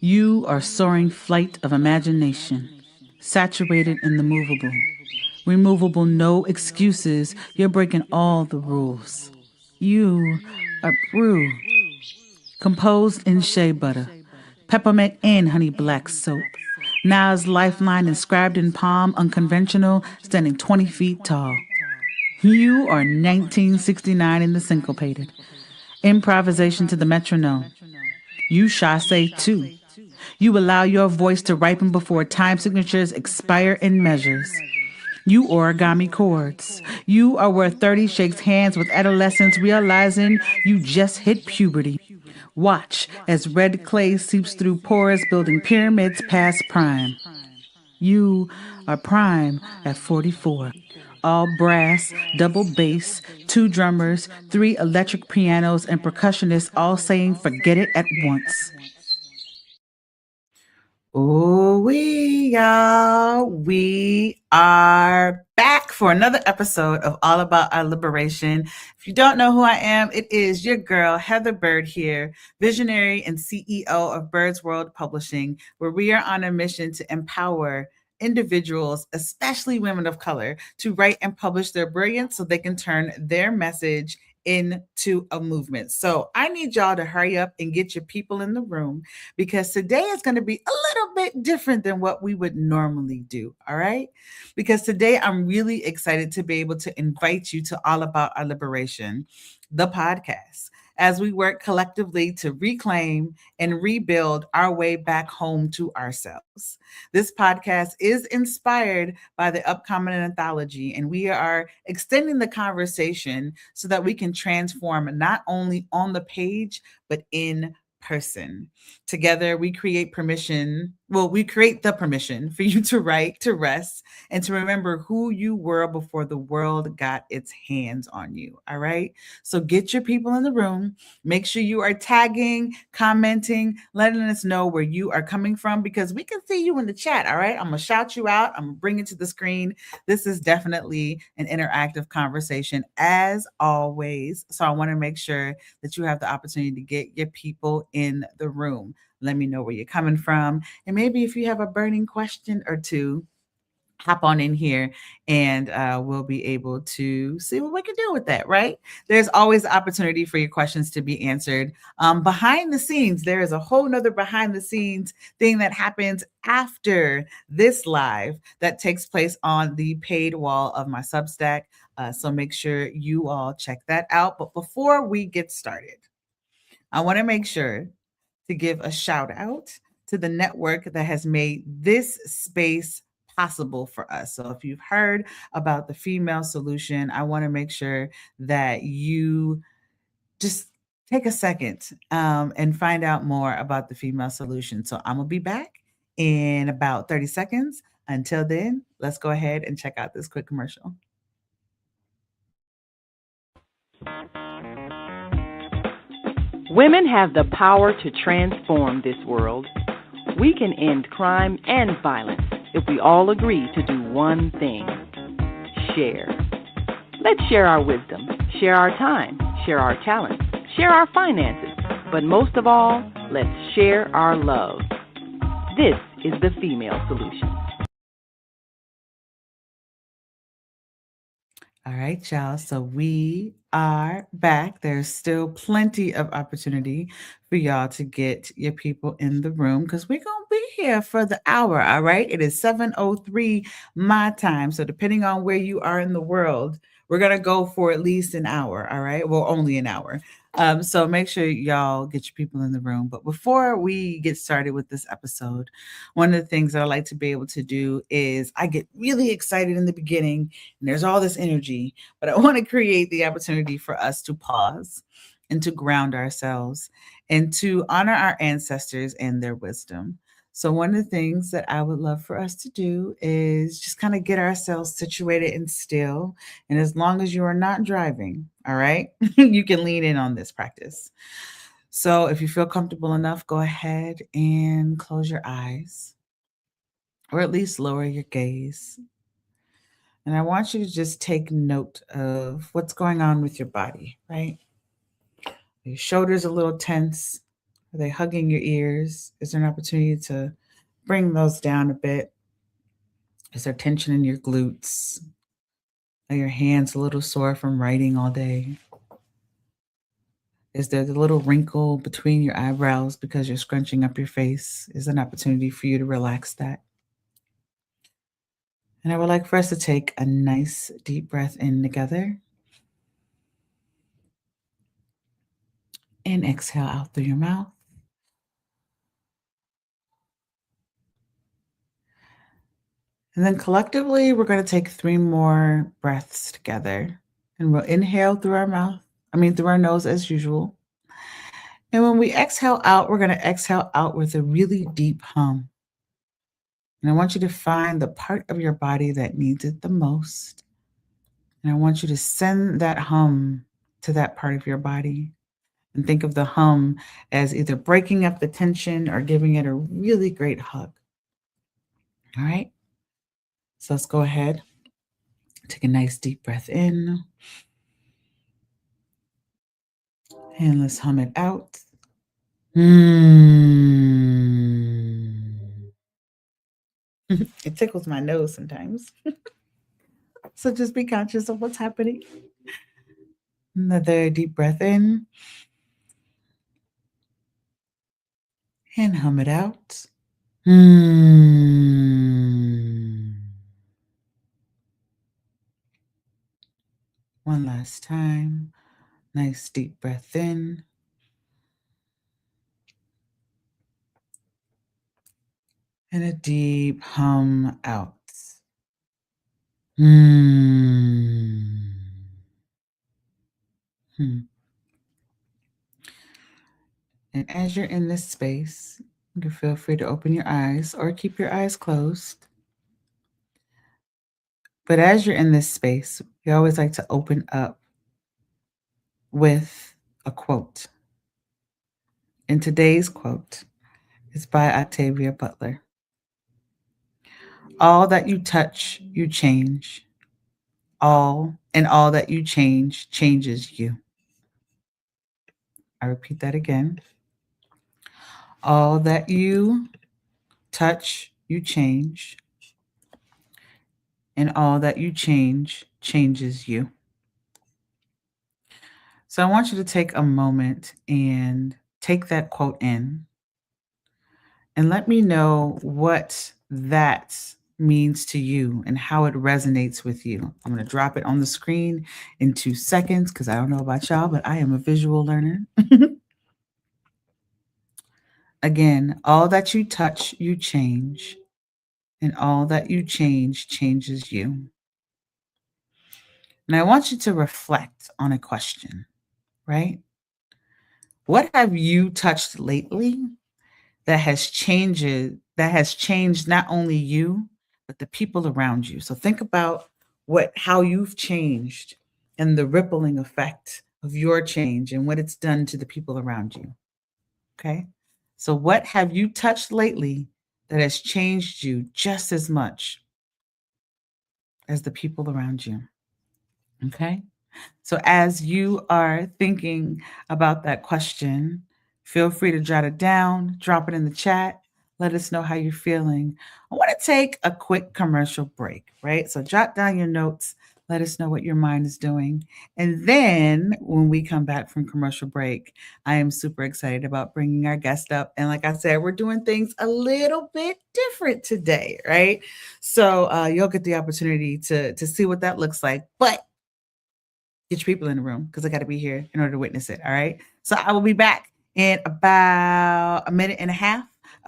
You are soaring flight of imagination, saturated in the movable. Removable, no excuses. You're breaking all the rules. You are brew, composed in shea butter, peppermint and honey black soap. Nas lifeline inscribed in palm, unconventional, standing 20 feet tall. You are 1969 in the syncopated. Improvisation to the metronome. You chasse too. You allow your voice to ripen before time signatures expire in measures. You origami chords. You are where 30 shakes hands with adolescents realizing you just hit puberty. Watch as red clay seeps through pores building pyramids past prime. You are prime at 44. All brass, double bass, 2 drummers, 3 electric pianos, and percussionists all saying forget it at once. Oh, we are back for another episode of All About Our Liberation. If you don't know who I am, it is your girl, Heather Byrd here, visionary and CEO of Byrd's World Publishing, where we are on a mission to empower individuals, especially women of color, to write and publish their brilliance so they can turn their message into a movement. So I need y'all to hurry up and get your people in the room because today is going to be a little bit different than what we would normally do. All right. Because today I'm really excited to be able to invite you to All About Our Liberation, the podcast, as we work collectively to reclaim and rebuild our way back home to ourselves. This podcast is inspired by the upcoming anthology, and we are extending the conversation so that we can transform not only on the page, but in person. Together, we create permission. Well, we create the permission for you to write, to rest, and to remember who you were before the world got its hands on you. All right. So get your people in the room. Make sure you are tagging, commenting, letting us know where you are coming from because we can see you in the chat. All right. I'm going to shout you out. I'm going to bring it to the screen. This is definitely an interactive conversation as always. So I want to make sure that you have the opportunity to get your people in the room. Let me know where you're coming from. And maybe if you have a burning question or two, hop on in here and we'll be able to see what we can do with that, right? There's always opportunity for your questions to be answered. Behind the scenes, there is a whole nother behind the scenes thing that happens after this live that takes place on the paid wall of my Substack. So make sure you all check that out. But before we get started, I want to make sure to give a shout out to the network that has made this space possible for us. So if you've heard about the female solution, I want to make sure that you just take a second and find out more about the female solution. So I'm going to be back in about 30 seconds. Until then, let's go ahead and check out this quick commercial. Women have the power to transform this world. We can end crime and violence if we all agree to do one thing: share. Let's share our wisdom, share our time, share our talents, share our finances, but most of all, let's share our love. This is the female solution. All right, y'all. So we are back. There's still plenty of opportunity for y'all to get your people in the room because we're going to be here for the hour. All right. It is 7:03 my time. So depending on where you are in the world, we're going to go for at least an hour. All right. Well, only an hour. So make sure y'all get your people in the room. But before we get started with this episode, one of the things that I like to be able to do is I get really excited in the beginning and there's all this energy, but I want to create the opportunity for us to pause and to ground ourselves and to honor our ancestors and their wisdom. So one of the things that I would love for us to do is just kind of get ourselves situated and still. And as long as you are not driving, all right, you can lean in on this practice. So if you feel comfortable enough, go ahead and close your eyes or at least lower your gaze. And I want you to just take note of what's going on with your body, right? Your shoulders a little tense. Are they hugging your ears? Is there an opportunity to bring those down a bit? Is there tension in your glutes? Are your hands a little sore from writing all day? Is there the little wrinkle between your eyebrows because you're scrunching up your face? Is an opportunity for you to relax that. And I would like for us to take a nice deep breath in together. And exhale out through your mouth. And then collectively, we're going to take 3 more breaths together. And we'll inhale through our nose as usual. And when we exhale out, we're going to exhale out with a really deep hum. And I want you to find the part of your body that needs it the most. And I want you to send that hum to that part of your body. And think of the hum as either breaking up the tension or giving it a really great hug. All right? So let's go ahead. Take a nice deep breath in. And let's hum it out. It tickles my nose sometimes. So just be conscious of what's happening. Another deep breath in. And hum it out. One last time. Nice deep breath in. And a deep hum out. And as you're in this space, you can feel free to open your eyes or keep your eyes closed. But as you're in this space, we always like to open up with a quote. And today's quote is by Octavia Butler. All that you touch, you change. All that you change changes you. I repeat that again. All that you touch, you change. And all that you change changes you. So I want you to take a moment and take that quote in and let me know what that means to you and how it resonates with you. I'm going to drop it on the screen in 2 seconds because I don't know about y'all, but I am a visual learner. Again, all that you touch, you change, and all that you change changes you. And I want you to reflect on a question, right? What have you touched lately that has changed not only you, but the people around you? So think about how you've changed and the rippling effect of your change and what it's done to the people around you. Okay? So what have you touched lately that has changed you just as much as the people around you? Okay? So as you are thinking about that question, feel free to jot it down, drop it in the chat. Let us know how you're feeling. I want to take a quick commercial break, right? So jot down your notes. Let us know what your mind is doing. And then when we come back from commercial break, I am super excited about bringing our guest up. And like I said, we're doing things a little bit different today, right? So you'll get the opportunity to see what that looks like. But get your people in the room because I got to be here in order to witness it. All right. So I will be back in about a minute and a half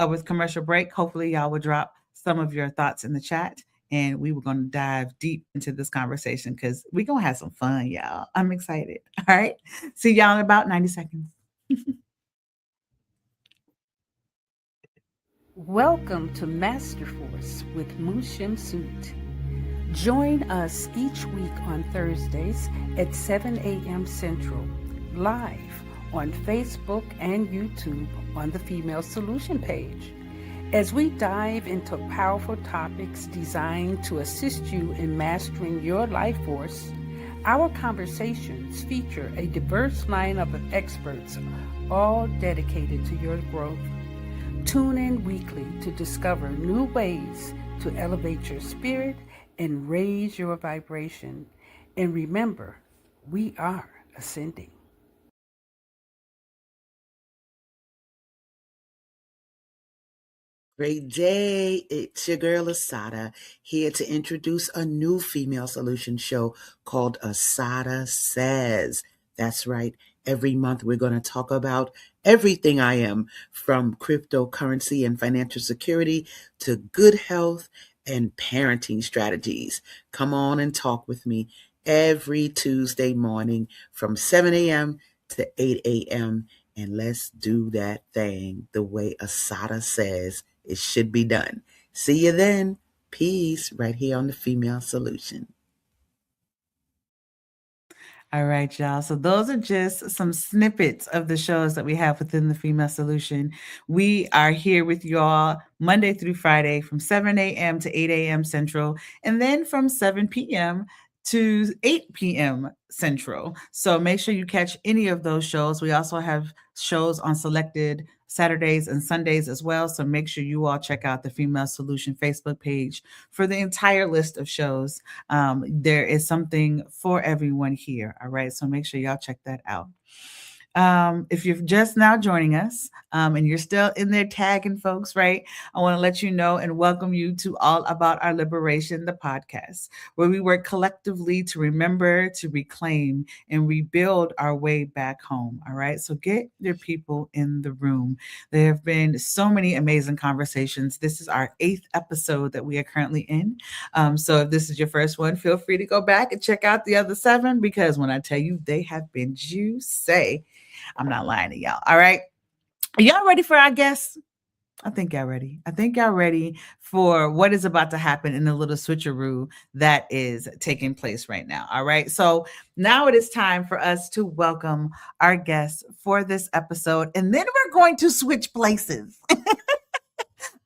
with commercial break. Hopefully y'all will drop some of your thoughts in the chat and we were going to dive deep into this conversation because we're going to have some fun, y'all. I'm excited. All right. See y'all in about 90 seconds. Welcome to Master Force with Mushim Suit. Join us each week on Thursdays at 7 a.m. Central, live on Facebook and YouTube on the Female Solution page. As we dive into powerful topics designed to assist you in mastering your life force, our conversations feature a diverse lineup of experts all dedicated to your growth. Tune in weekly to discover new ways to elevate your spirit and raise your vibration. And remember, we are ascending. Great day. It's your girl Asada here to introduce a new female solution show called Asada Says. That's right. Every month we're going to talk about everything I am, from cryptocurrency and financial security to good health and parenting strategies. Come on and talk with me every Tuesday morning from 7 a.m. to 8 a.m. And let's do that thing the way Asada says it should be done. See you then. Peace right here on the Female Solution. All right, y'all. So those are just some snippets of the shows that we have within the Female Solution. We are here with y'all Monday through Friday from 7 a.m. to 8 a.m. Central, and then from 7 p.m. to 8 p.m. Central. So make sure you catch any of those shows. We also have shows on selected Saturdays and Sundays as well. So make sure you all check out the Female Solution Facebook page for the entire list of shows. There is something for everyone here. All right. So make sure y'all check that out. If you're just now joining us and you're still in there tagging folks, right? I want to let you know and welcome you to All About Our Liberation, the podcast, where we work collectively to remember, to reclaim, and rebuild our way back home. All right. So get your people in the room. There have been so many amazing conversations. This is our 8th episode that we are currently in. So if this is your first one, feel free to go back and check out the other 7, because when I tell you they have been juicy, I'm not lying to y'all. All right. Are y'all ready for our guests? I think y'all ready. I think y'all ready for what is about to happen in the little switcheroo that is taking place right now. All right. So now it is time for us to welcome our guests for this episode. And then we're going to switch places.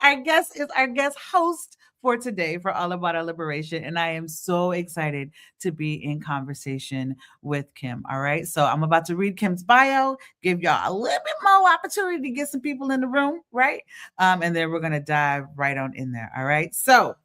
Our guest is our guest host for today for All About Our Liberation. And I am so excited to be in conversation with Kim. All right. So I'm about to read Kim's bio, give y'all a little bit more opportunity to get some people in the room. Right. And then we're going to dive right on in there. All right. So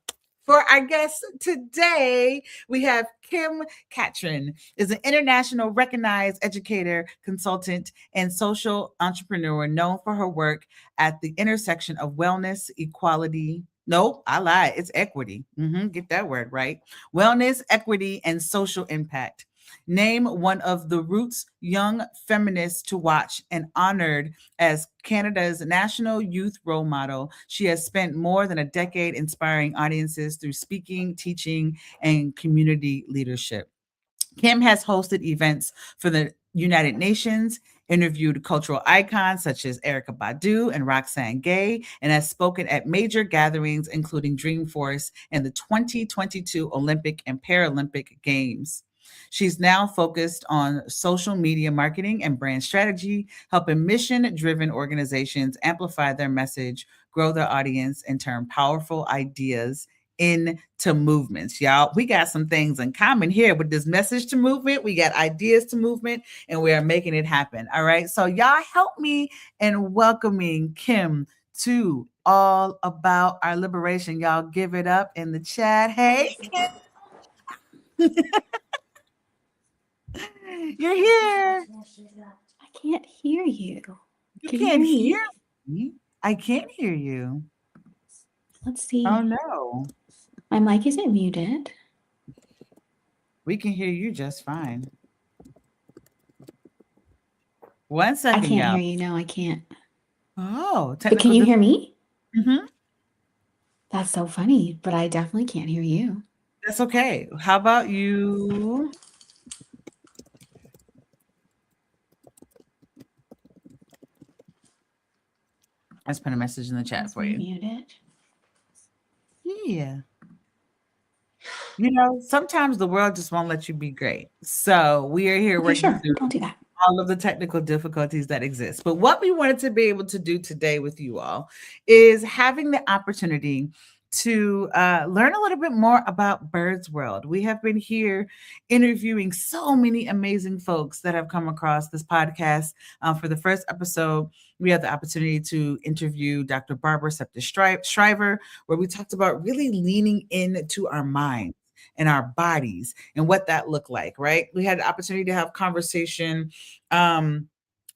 for our guest today, we have Kim Katrin, is an international recognized educator, consultant, and social entrepreneur known for her work at the intersection of wellness, equality. No, I lied. It's equity. Get that word right. Wellness, equity, and social impact. Named one of the Roots Young Feminists to Watch and honored as Canada's national youth role model, she has spent more than a decade inspiring audiences through speaking, teaching, and community leadership. Kim has hosted events for the United Nations, interviewed cultural icons such as Erykah Badu and Roxane Gay, and has spoken at major gatherings including Dreamforce and the 2022 Olympic and Paralympic Games. She's now focused on social media marketing and brand strategy, helping mission-driven organizations amplify their message, grow their audience, and turn powerful ideas into movements. Y'all, we got some things in common here with this message to movement. We got ideas to movement, and we are making it happen. All right. So y'all help me in welcoming Kim to All About Our Liberation. Y'all give it up in the chat. Hey, Kim. You're here. I can't hear you. You Can can't you hear me. I can't hear you. Let's see. Oh no. My mic isn't muted. We can hear you just fine. 1 second, I can't y'all. hear you. No, I can't. Oh, But can you hear me? Mm-hmm. That's so funny, but I definitely can't hear you. That's okay. How about you? Let's put a message in the chat for you. Muted. Yeah. You know, sometimes the world just won't let you be great. So we are here Okay, working sure. through I'll do that. all of the technical difficulties that exist. But what we wanted to be able to do today with you all is having the opportunity to learn a little bit more about Bird's World. We have been here interviewing so many amazing folks that have come across this podcast. For the first episode, we had the opportunity to interview Dr. Barbara Shriver, where we talked about really leaning into our minds and our bodies and what that looked like, right? We had the opportunity to have conversation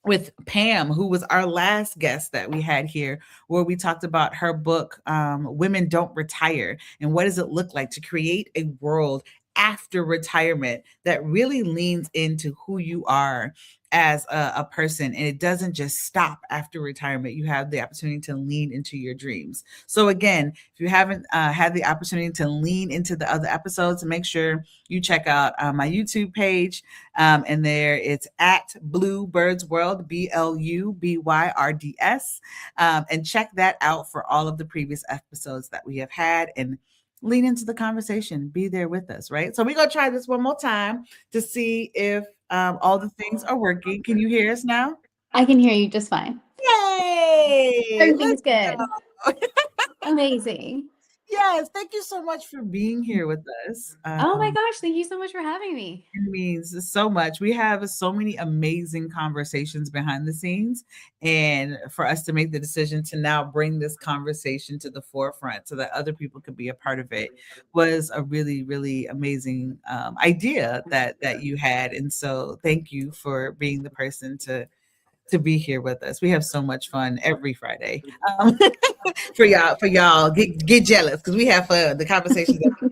with Pam, who was our last guest that we had here, where we talked about her book, Women Don't Retire, and what does it look like to create a world after retirement that really leans into who you are as a person. And it doesn't just stop after retirement. You have the opportunity to lean into your dreams. So again, if you haven't had the opportunity to lean into the other episodes, make sure you check out my YouTube page. And there it's at Blue Birds World, BLUBYRDS. And check that out for all of the previous episodes that we have had, and lean into the conversation. Be there with us, right? So we're going to try this one more time to see if all the things are working. Can you hear us now? I can hear you just fine. Yay! Everything's Let's good. go. Amazing. Yes, thank you so much for being here with us. Oh my gosh, thank you so much for having me. It means so much. We have so many amazing conversations behind the scenes, and for us to make the decision to now bring this conversation to the forefront so that other people could be a part of it was a really, really amazing idea that you had. And so thank you for being the person to be here with us. We have so much fun every Friday. For y'all, get jealous because we have fun. The conversations that we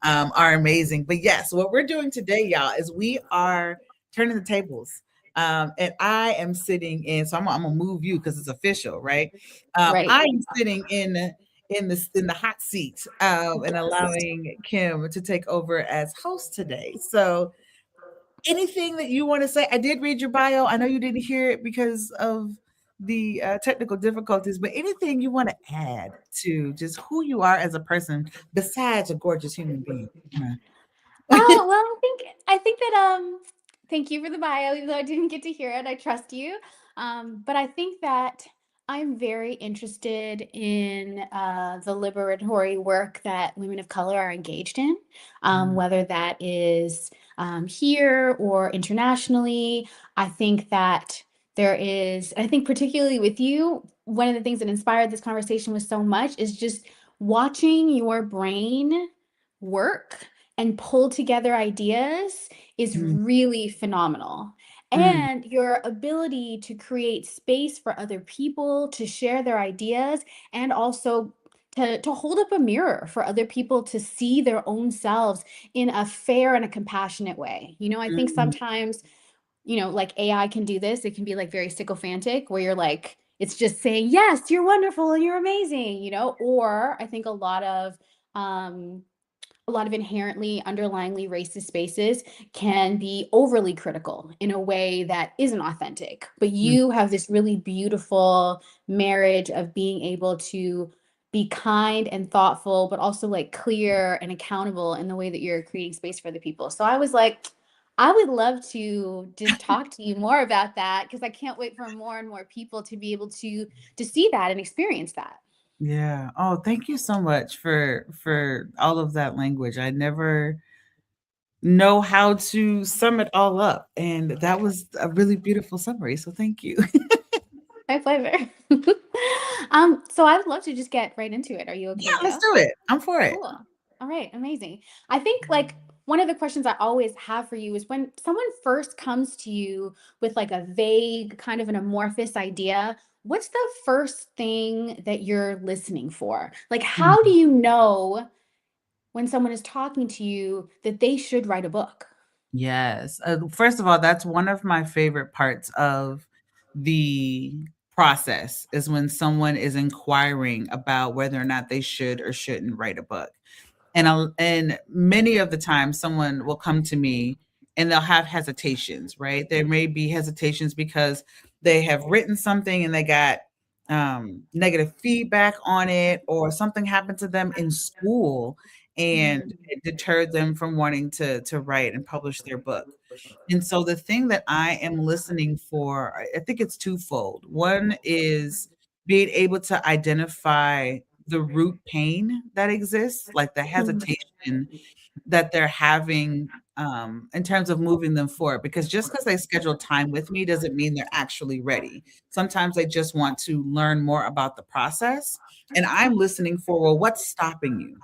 have are amazing. But yes, what we're doing today, y'all, is we are turning the tables. And I am sitting in, so I'm gonna move you because it's official, right? Right. I am sitting in the hot seat and allowing Kim to take over as host today. So anything that you want to say? I did read your bio. I know you didn't hear it because of the technical difficulties, but anything you want to add to just who you are as a person besides a gorgeous human being? Oh, well, I think that thank you for the bio, even though I didn't get to hear it. I trust you. But I think that I'm very interested in the liberatory work that women of color are engaged in, Mm, whether that is here or internationally. I think that I think particularly with you, one of the things that inspired this conversation was so much is just watching your brain work and pull together ideas is mm, really phenomenal. mm, And your ability to create space for other people to share their ideas, and also to hold up a mirror for other people to see their own selves in a fair and a compassionate way. I think mm, sometimes, like AI can do this. It can be like very sycophantic where you're like, it's just saying, yes, you're wonderful and you're amazing, or I think um, a lot of inherently underlyingly racist spaces can be overly critical in a way that isn't authentic. But mm, you have this really beautiful marriage of being able to be kind and thoughtful, but also like clear and accountable in the way that you're creating space for the people. So I was like, I would love to just talk to you more about that, because I can't wait for more and more people to be able to see that and experience that. yeah. Oh, thank you so much for all of that language. I never know how to sum it all up, and that was a really beautiful summary. So thank you. My pleasure. So I would love to just get right into it. Are you Yeah, okay to let's go? do it. I'm for it. Cool. All right, amazing. I think like one of the questions I always have for you is when someone first comes to you with like a vague, kind of an amorphous idea, what's the first thing that you're listening for? Like, how do Mhm. you know when someone is talking to you that they should write a book? Yes. First of all, that's one of my favorite parts of the process is when someone is inquiring about whether or not they should or shouldn't write a book. And many of the time someone will come to me and they'll have hesitations, right? There may be hesitations because they have written something and they got negative feedback on it, or something happened to them in school and Mhm. it deterred them from wanting to write and publish their book. And so the thing that I am listening for, I think it's twofold. One is being able to identify the root pain that exists, like the hesitation that they're having in terms of moving them forward. Because just because they schedule time with me doesn't mean they're actually ready. Sometimes they just want to learn more about the process. And I'm listening for, well, what's stopping you?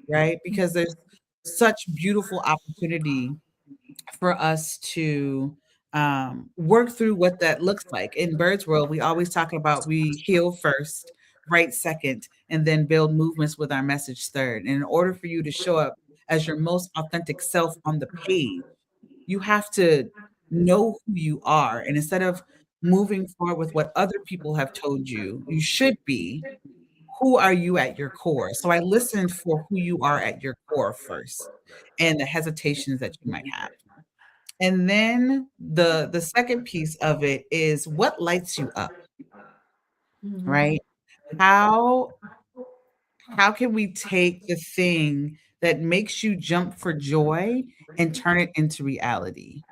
Right? Because there's such beautiful opportunity for us to work through what that looks like. In Bird's World, we always talk about we heal first, write second, and then build movements with our message third. And in order for you to show up as your most authentic self on the page, you have to know who you are. And instead of moving forward with what other people have told you, you should be, who are you at your core? So I listened for who you are at your core first and the hesitations that you might have. And then the second piece of it is what lights you up, Mhm. right? How how can we take the thing that makes you jump for joy and turn it into reality?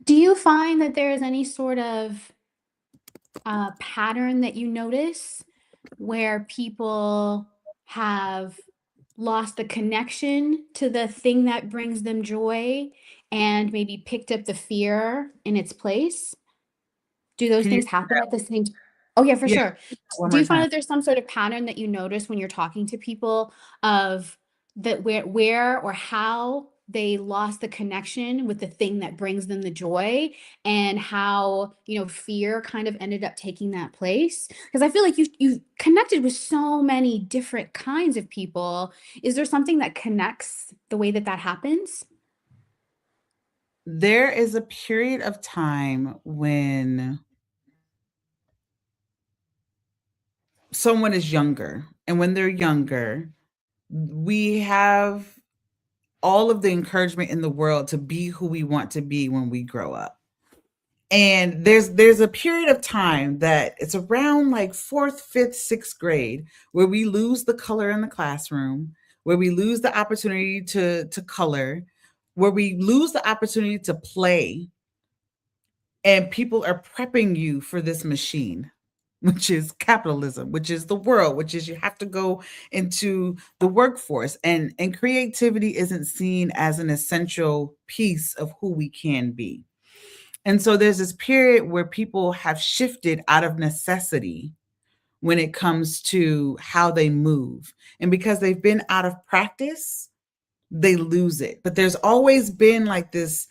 Do you find that there is any sort of pattern that you notice where people have lost the connection to the thing that brings them joy and maybe picked up the fear in its place? Do those Can you things happen at the same Oh, yeah, for yeah, sure. one Do more you find time? that there's some sort of pattern that you notice when you're talking to people of that where or how they lost the connection with the thing that brings them the joy and how, fear kind of ended up taking that place? Because I feel like you've connected with so many different kinds of people. Is there something that connects the way that that happens? There is a period of time when someone is younger, and when they're younger, we have all of the encouragement in the world to be who we want to be when we grow up. And there's a period of time that it's around like 4th, 5th, 6th grade where we lose the color in the classroom, where we lose the opportunity to color, where we lose the opportunity to play, and people are prepping you for this machine, which is capitalism, which is the world, which is you have to go into the workforce, and creativity isn't seen as an essential piece of who we can be. And so there's this period where people have shifted out of necessity when it comes to how they move. And because they've been out of practice, they lose it. But there's always been like this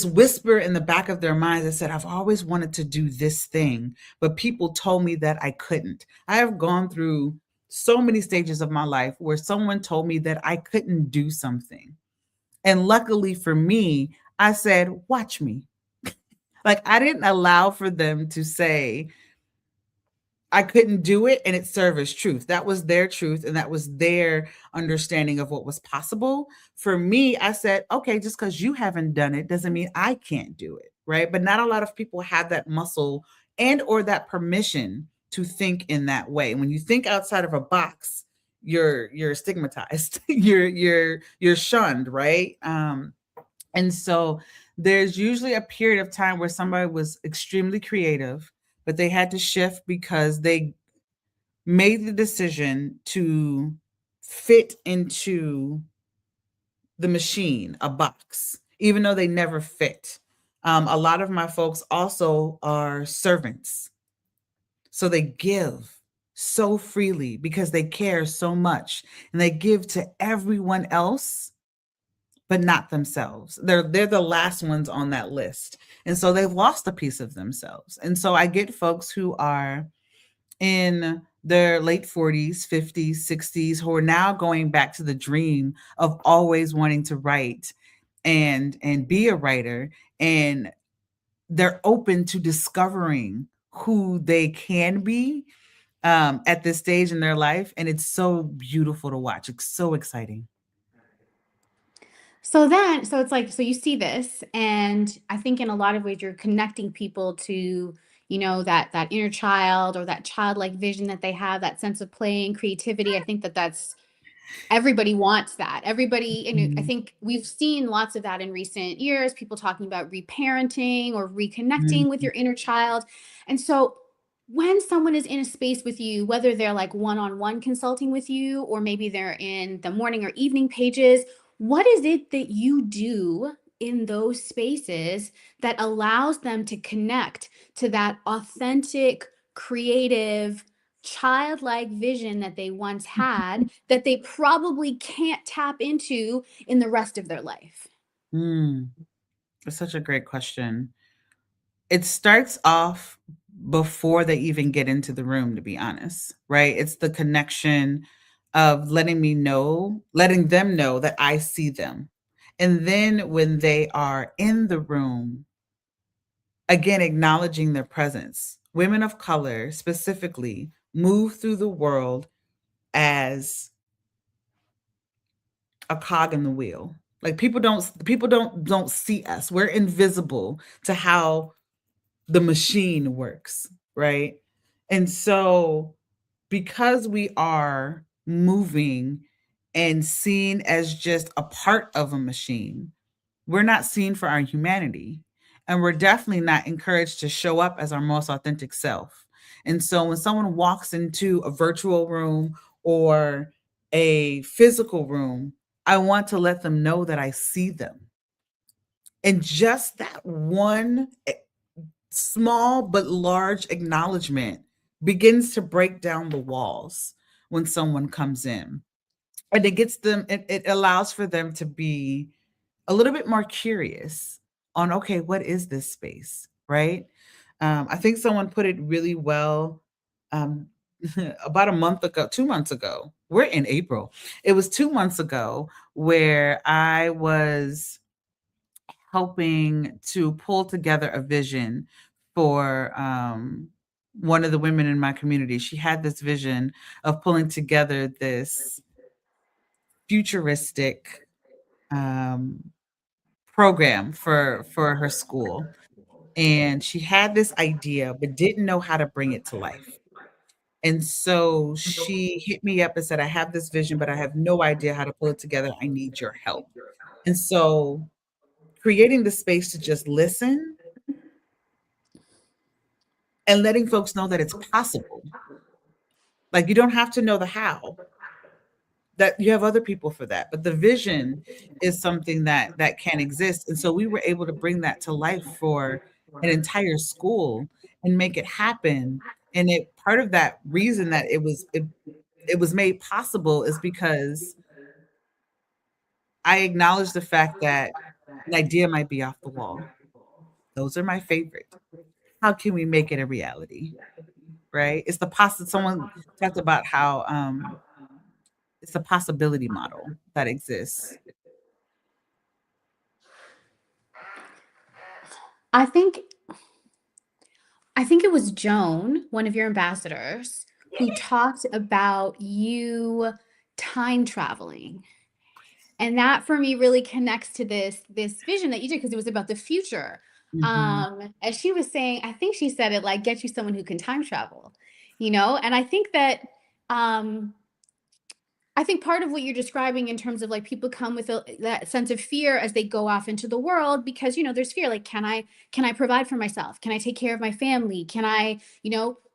whisper in the back of their minds that said, I've always wanted to do this thing, but people told me that I couldn't. I have gone through so many stages of my life where someone told me that I couldn't do something. And luckily for me, I said, watch me. Like I didn't allow for them to say I couldn't do it and it served as truth. That was their truth and that was their understanding of what was possible. For me, I said, okay, just because you haven't done it doesn't mean I can't do it. Right. But not a lot of people have that muscle and or that permission to think in that way. When you think outside of a box, you're stigmatized. You're shunned, right? And so there's usually a period of time where somebody was extremely creative, but they had to shift because they made the decision to fit into the machine, a box, even though they never fit. A lot of my folks also are servants. So they give so freely because they care so much and they give to everyone else but not themselves. They're the last ones on that list. And so they've lost a piece of themselves. And so I get folks who are in their late 40s, 50s, 60s who are now going back to the dream of always wanting to write and be a writer, and they're open to discovering who they can be at this stage in their life, and it's so beautiful to watch. It's so exciting. So it's like, so you see this, and I think in a lot of ways you're connecting people to, that inner child or that childlike vision that they have, that sense of play and creativity. I think that that's everybody wants that. Everybody, and I Mhm. think we've seen lots of that in recent years, people talking about reparenting or Mhm. reconnecting with your inner child. And so when someone is in a space with you, whether they're like one-on-one consulting with you, or maybe they're in the morning or evening pages, what is it that you do in those spaces that allows them to connect to that authentic, creative, childlike vision that they once had that they probably can't tap into in the rest of their life? Mm, that's such a great question. It starts off before they even get into the room, to be honest, right? It's the connection of letting them know that I see them. And then when they are in the room, again, acknowledging their presence. Women of color specifically move through the world as a cog in the wheel. Like people don't see us. We're invisible to how the machine works, right? And so because we are moving and seen as just a part of a machine, we're not seen for our humanity. And we're definitely not encouraged to show up as our most authentic self. And so when someone walks into a virtual room or a physical room, I want to let them know that I see them. And just that one small but large acknowledgement begins to break down the walls when someone comes in. And it allows for them to be a little bit more curious on, okay, what is this space, right? I think someone put it really well um, about a month ago, 2 months ago. We're in April. It was 2 months ago where I was helping to pull together a vision for one of the women in my community. She had this vision of pulling together this futuristic um, program for her school, and she had this idea but didn't know how to bring it to life. And so she hit me up and said, I have this vision, but I have no idea how to pull it together. I need your help. And so creating the space to just listen and letting folks know that it's possible. Like, you don't have to know the how, that you have other people for that, but the vision is something that can exist. And so we were able to bring that to life for an entire school and make it happen. And it part of that reason that it was made possible is because I acknowledge the fact that an idea might be off the wall. Those are my favorite. How can we make it a reality? Right? It's the someone talked about how it's a possibility model that exists. I think I think it was Joan, one of your ambassadors, who talked about you time traveling. And that for me really connects to this vision that you did because it was about the future. Mhm. As she was saying, I think she said it like get you someone who can time travel, you know? And um I think part of what you're describing in terms of like people come with that sense of fear as they go off into the world because there's fear like can I provide for myself, can I take care of my family, can I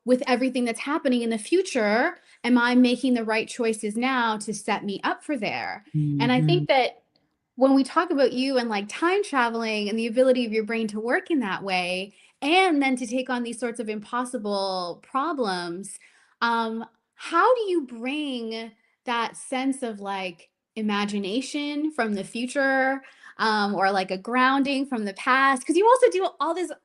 with everything that's happening in the future, am I making the right choices now to set me up for there? And I Mhm. think that when we talk about you and like time traveling and the ability of your brain to work in that way and then to take on these sorts of impossible problems, um how do you bring that sense of like imagination from the future, or like a grounding from the past, because you also do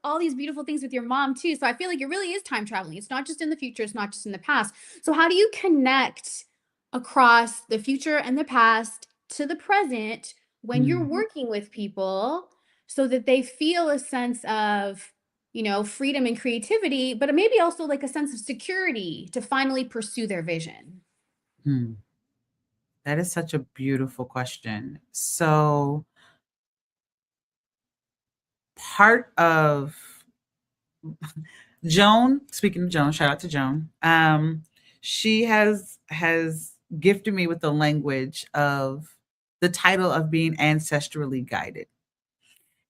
all these beautiful things with your mom too, so I feel like it really is time traveling. It's not just in the future, it's not just in the past. So how do you connect across the future and the past to the present when you're Mm. working with people so that they feel a sense of freedom and creativity, but maybe also like a sense of security to finally pursue their vision? Hmm. That is such a beautiful question. So, part of Joan, speaking of Joan, shout out to Joan. She has gifted me with the language of the title of being ancestrally guided.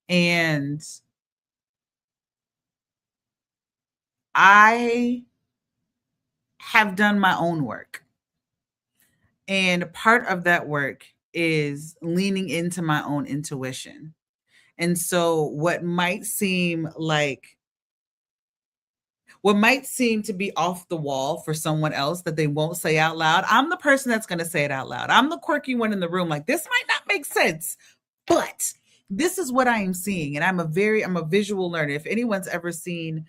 And I have done my own work. And part of that work is leaning into my own intuition. And so what might seem to be off the wall for someone else that they won't say out loud, I'm the person that's going to say it out loud. I'm the quirky one in the room. Like, this might not make sense, but this is what I am seeing. And I'm a visual learner. If anyone's ever seen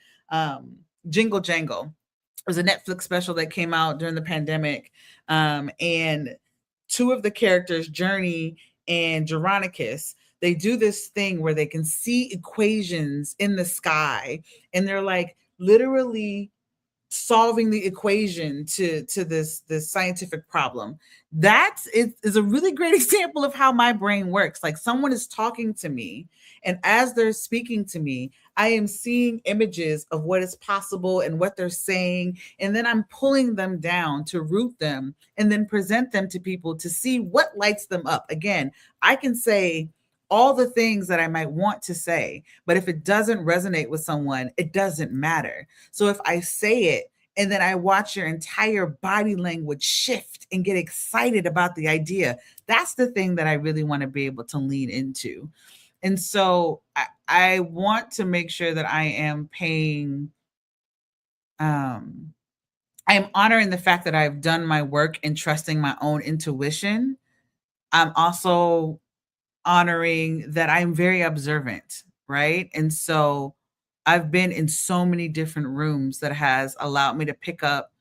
Jingle Jangle, it was a Netflix special that came out during the pandemic. And two of the characters, Journey and Geronicus, they do this thing where they can see equations in the sky, and they're like literally solving the equation to this scientific problem. That is a really great example of how my brain works. Like, someone is talking to me, and as they're speaking to me, I am seeing images of what is possible and what they're saying, and then I'm pulling them down to root them and then present them to people to see what lights them up. Again, I can say all the things that I might want to say, but if it doesn't resonate with someone, it doesn't matter. So if I say it and then I watch your entire body language shift and get excited about the idea, that's the thing that I really want to be able to lean into. And so I want to make sure that I am I am honoring the fact that I've done my work and trusting my own intuition. I'm also honoring that I'm very observant, right? And so I've been in so many different rooms that has allowed me to pick up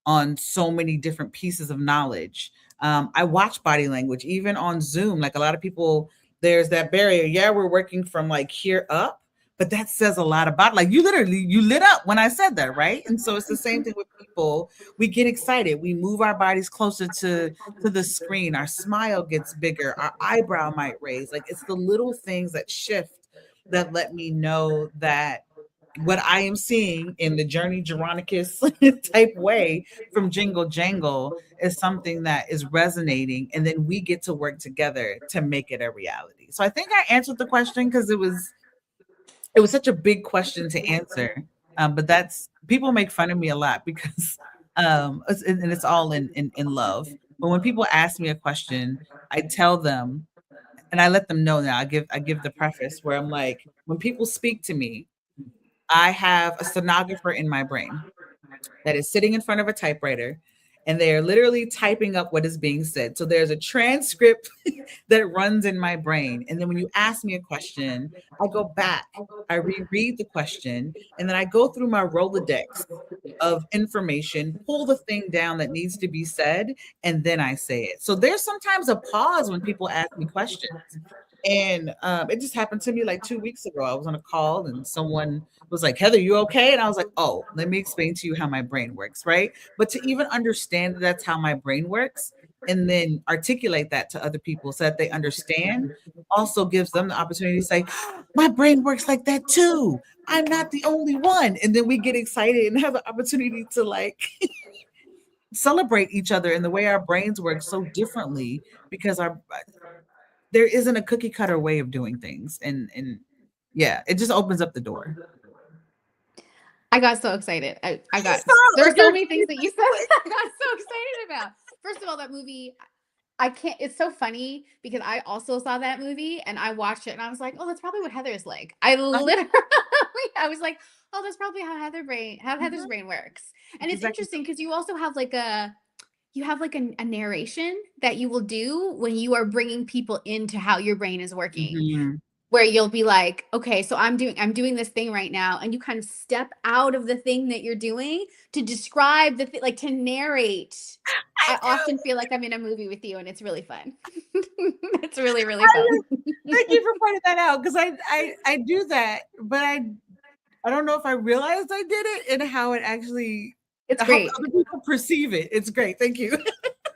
on so many different pieces of knowledge. I watch body language, even on Zoom. Like, a lot of people, there's that barrier. Yeah, we're working from like here up, but that says a lot about, like, you lit up when I said that, right? And so it's the same thing with people. We get excited. We move our bodies closer to the screen. Our smile gets bigger. Our eyebrow might raise. Like, it's the little things that shift that let me know that what I am seeing in the Journey Geronicus type way from Jingle Jangle is something that is resonating, and then we get to work together to make it a reality. So I think I answered the question, because it was such a big question to answer. But that's, people make fun of me a lot because and it's all in love. But when people ask me a question, I tell them, and I let them know now. I give the preface where I'm like, when people speak to me, I have a stenographer in my brain that is sitting in front of a typewriter, and they are literally typing up what is being said. So there's a transcript that runs in my brain. And then when you ask me a question, I go back, I reread the question, and then I go through my Rolodex of information, pull the thing down that needs to be said, and then I say it. So there's sometimes a pause when people ask me questions. And it just happened to me like 2 weeks ago. I was on a call and someone was like, Heather, you okay? And I was like, oh, let me explain to you how my brain works, right? But to even understand that that's how my brain works and then articulate that to other people so that they understand also gives them the opportunity to say, my brain works like that too. I'm not the only one. And then we get excited and have the opportunity to like celebrate each other in the way our brains work so differently, because there isn't a cookie cutter way of doing things. And yeah, it just opens up the door. I got so excited. There are so many things that you said I got so excited about. First of all, that movie, I can't, it's so funny because I also saw that movie and I watched it and I was like, oh, that's probably what Heather's like. I literally, I was like, oh, that's probably how Heather's brain works. And it's interesting because you also have like a narration that you will do when you are bringing people into how your brain is working. Mm-hmm. Where you'll be like, okay, so I'm doing this thing right now, and you kind of step out of the thing that you're doing to describe the thing, like to narrate. I often feel like I'm in a movie with you, and it's really fun. It's really, really fun. Thank you for pointing that out, because I do that, but I don't know if I realized I did it and how it actually, it's great. How other people perceive it. It's great. Thank you.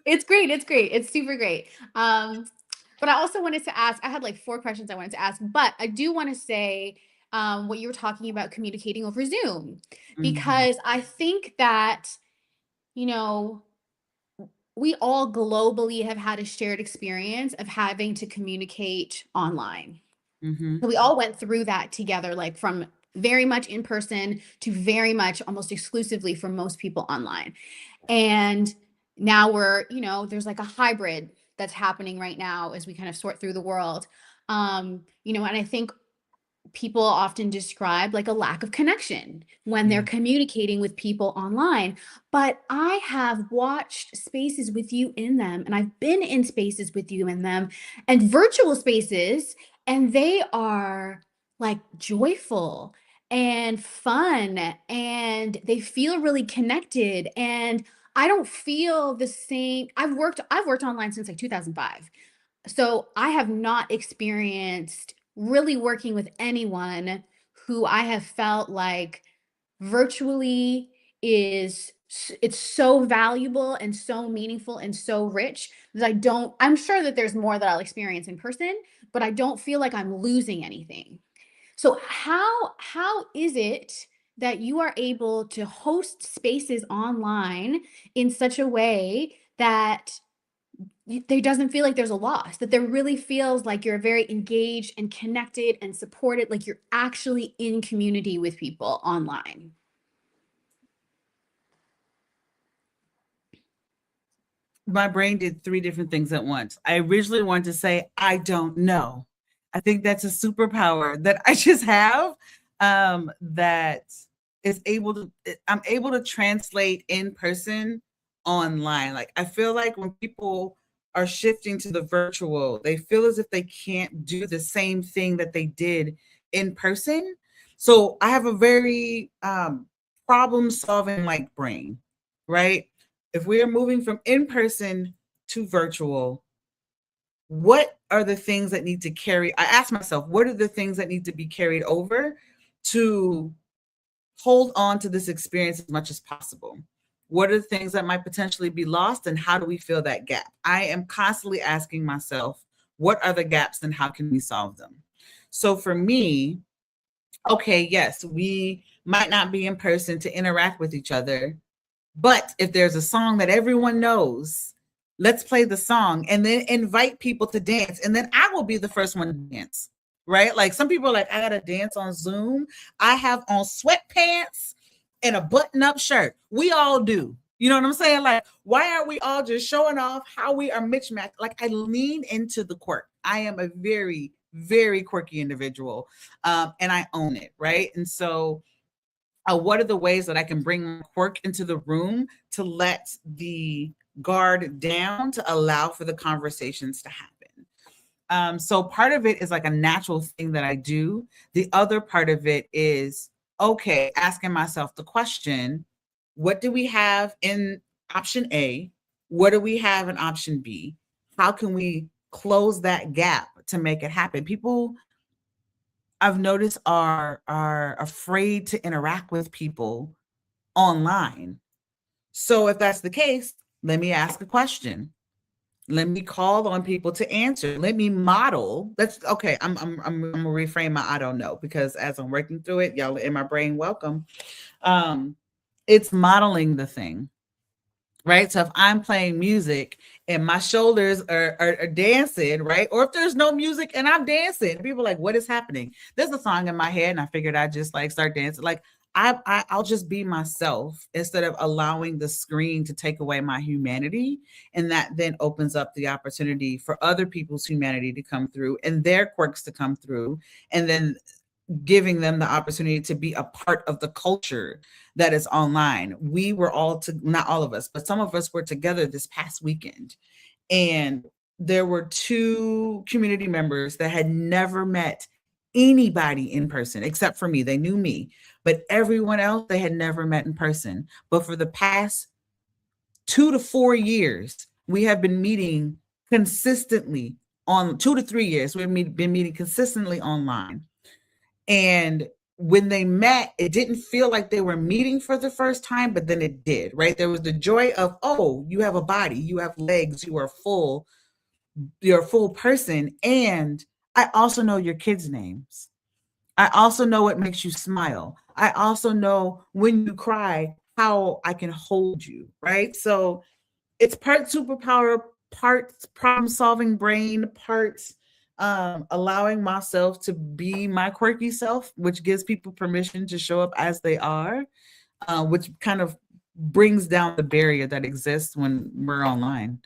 It's great. It's great. It's super great. But I also wanted to ask, I had like 4 questions I wanted to ask, but I do want to say what you were talking about communicating over Zoom, because I think that, you know, we all globally have had a shared experience of having to communicate online. So we all went through that together, like from very much in person to very much almost exclusively for most people online. And now we're, there's like a hybrid that's happening right now as we kind of sort through the world. And I think people often describe like a lack of connection when they're communicating with people online. But I have watched spaces with you in them, and I've been in spaces with you in them, and virtual spaces, and they are like joyful and fun, and they feel really connected. And I don't feel the same. I've worked online since like 2005. So I have not experienced really working with anyone who I have felt like virtually it's so valuable and so meaningful and so rich that I'm sure that there's more that I'll experience in person, but I don't feel like I'm losing anything. So how is it that you are able to host spaces online in such a way that there doesn't feel like there's a loss, that there really feels like you're very engaged and connected and supported, like you're actually in community with people online? My brain did three different things at once. I originally wanted to say, I don't know. I think that's a superpower that I just have, that is able to, I'm able to translate in person online. Like, I feel like when people are shifting to the virtual, they feel as if they can't do the same thing that they did in person. So I have a very problem solving like brain, right? If we are moving from in person to virtual, what are the things that need to carry? I ask myself, what are the things that need to be carried over to hold on to this experience as much as possible? What are the things that might potentially be lost, and how do we fill that gap? I am constantly asking myself, what are the gaps and how can we solve them? So for me, okay, yes, we might not be in person to interact with each other, but if there's a song that everyone knows, let's play the song and then invite people to dance. And then I will be the first one to dance, right? Like, some people are like, I got to dance on Zoom. I have on sweatpants and a button up shirt. We all do. You know what I'm saying? Like, why aren't we all just showing off how we are mismatched? Like, I lean into the quirk. I am a very, very quirky individual, and I own it, right? And so what are the ways that I can bring quirk into the room to let the guard down to allow for the conversations to happen? So part of it is like a natural thing that I do. The other part of it is, okay, asking myself the question, what do we have in option A? What do we have in option B? How can we close that gap to make it happen? People, I've noticed, are afraid to interact with people online. So if that's the case, let me ask a question. Let me call on people to answer. Let me model. That's okay. I'm gonna reframe my I don't know, because as I'm working through it, y'all in my brain, welcome. It's modeling the thing, right? So if I'm playing music and my shoulders are dancing, right? Or if there's no music and I'm dancing, people are like, what is happening? There's a song in my head and I figured I'd just like start dancing. Like, I'll just be myself instead of allowing the screen to take away my humanity. And that then opens up the opportunity for other people's humanity to come through and their quirks to come through. And then giving them the opportunity to be a part of the culture that is online. We were not all of us, but some of us were together this past weekend. And there were two community members that had never met anybody in person except for me. They knew me, but everyone else they had never met in person. But for the past 2 to 4 years, we have been meeting consistently on 2 to 3 years. We've been meeting consistently online. And when they met, it didn't feel like they were meeting for the first time, but then it did, right? There was the joy of, oh, you have a body, you have legs, you're a full person. And I also know your kids' names. I also know what makes you smile. I also know when you cry, how I can hold you, right? So it's part superpower, part problem solving brain, part allowing myself to be my quirky self, which gives people permission to show up as they are, which kind of brings down the barrier that exists when we're online.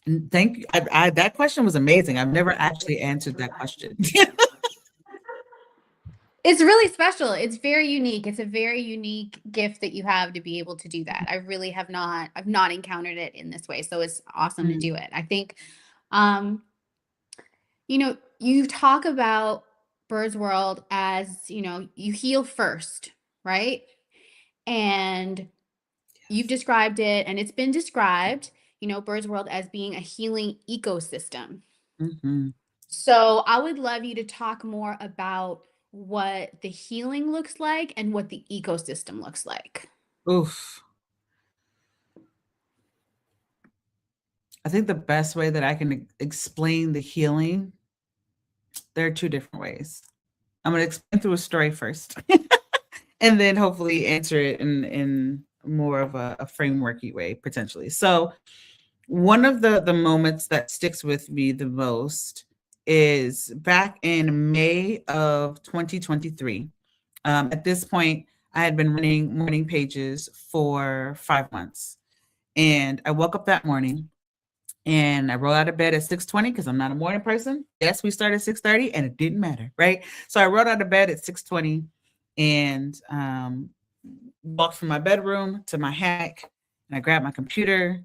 And thank you. That question was amazing. I've never actually answered that question. It's really special. It's very unique. It's a very unique gift that you have to be able to do that. I really have not, I've not encountered it in this way. So it's awesome to do it. I think, you know, you talk about Bird's World as, you know, you heal first, right? And you've described it, and it's been described, you know, Bird's World as being a healing ecosystem. Mm-hmm. So I would love you to talk more about what the healing looks like and what the ecosystem looks like. Oof. I think the best way that I can explain the healing, there are two different ways. I'm going to explain through a story first, and then hopefully answer it in more of a frameworky way, potentially. So one of the moments that sticks with me the most is back in May of 2023. At this point, I had been running morning pages for 5 months. And I woke up that morning and I rolled out of bed at 6:20 because I'm not a morning person. Yes, we started at 6:30 and it didn't matter, right? So I rolled out of bed at 6:20 and walked from my bedroom to my hack, and I grabbed my computer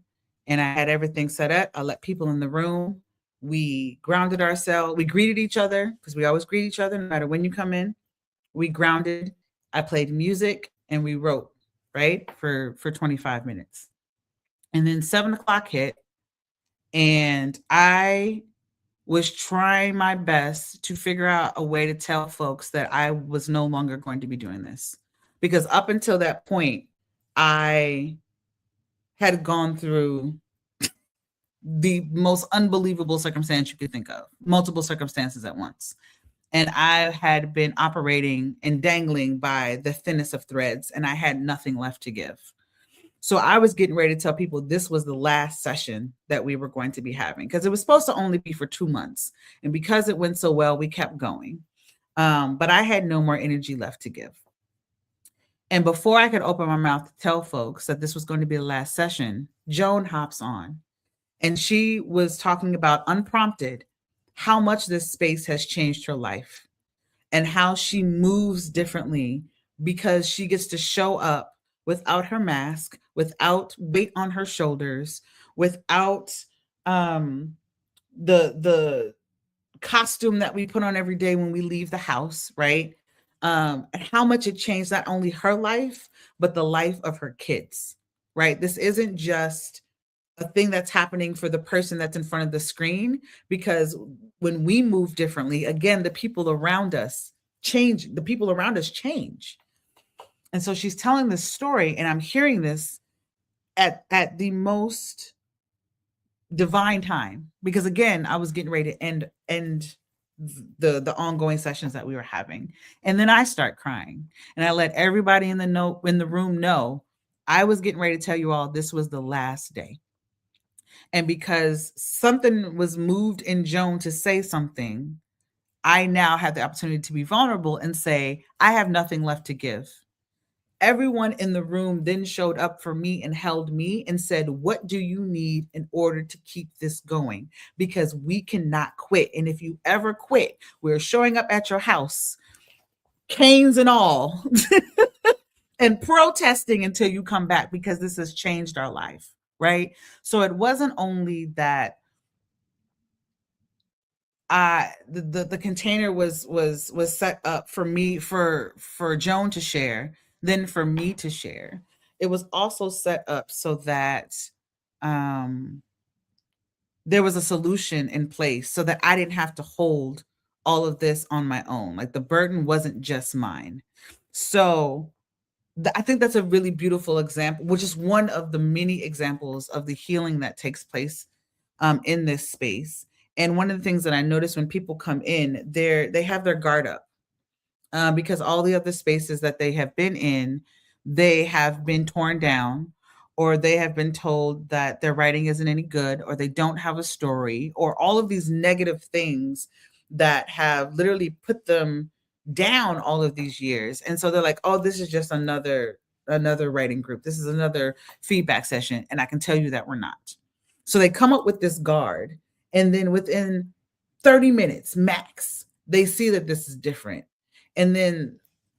and I had everything set up. I let people in the room. We grounded ourselves. We greeted each other because we always greet each other no matter when you come in. We grounded. I played music and we wrote, right, for 25 minutes. And then 7 o'clock hit, and I was trying my best to figure out a way to tell folks that I was no longer going to be doing this. Because up until that point, I had gone through the most unbelievable circumstance you could think of, multiple circumstances at once. And I had been operating and dangling by the thinnest of threads, and I had nothing left to give. So I was getting ready to tell people this was the last session that we were going to be having, because it was supposed to only be for 2 months. And because it went so well, we kept going. But I had no more energy left to give. And before I could open my mouth to tell folks that this was going to be the last session, Joan hops on. And she was talking about, unprompted, how much this space has changed her life and how she moves differently because she gets to show up without her mask, without weight on her shoulders, without the costume that we put on every day when we leave the house, right? And how much it changed not only her life, but the life of her kids, right? This isn't just a thing that's happening for the person that's in front of the screen, because when we move differently, again, the people around us change. And so she's telling this story, and I'm hearing this at the most divine time, because again, I was getting ready to end the ongoing sessions that we were having. And then I start crying, and I let everybody in the room know I was getting ready to tell you all this was the last day. And because something was moved in Joan to say something, I now have the opportunity to be vulnerable and say, I have nothing left to give. Everyone in the room then showed up for me and held me and said, what do you need in order to keep this going? Because we cannot quit. And if you ever quit, we're showing up at your house, canes and all, and protesting until you come back, because this has changed our life, right? So it wasn't only that the container was set up for me, for Joan to share, then for me to share. It was also set up so that there was a solution in place so that I didn't have to hold all of this on my own. Like, the burden wasn't just mine. So I think that's a really beautiful example, which is one of the many examples of the healing that takes place in this space. And one of the things that I notice when people come in, they have their guard up because all the other spaces that they have been in, they have been torn down, or they have been told that their writing isn't any good, or they don't have a story, or all of these negative things that have literally put them down all of these years. And so they're like, oh, this is just another writing group. This is another feedback session. And I can tell you that we're not. So they come up with this guard, and then within 30 minutes max, they see that this is different. And then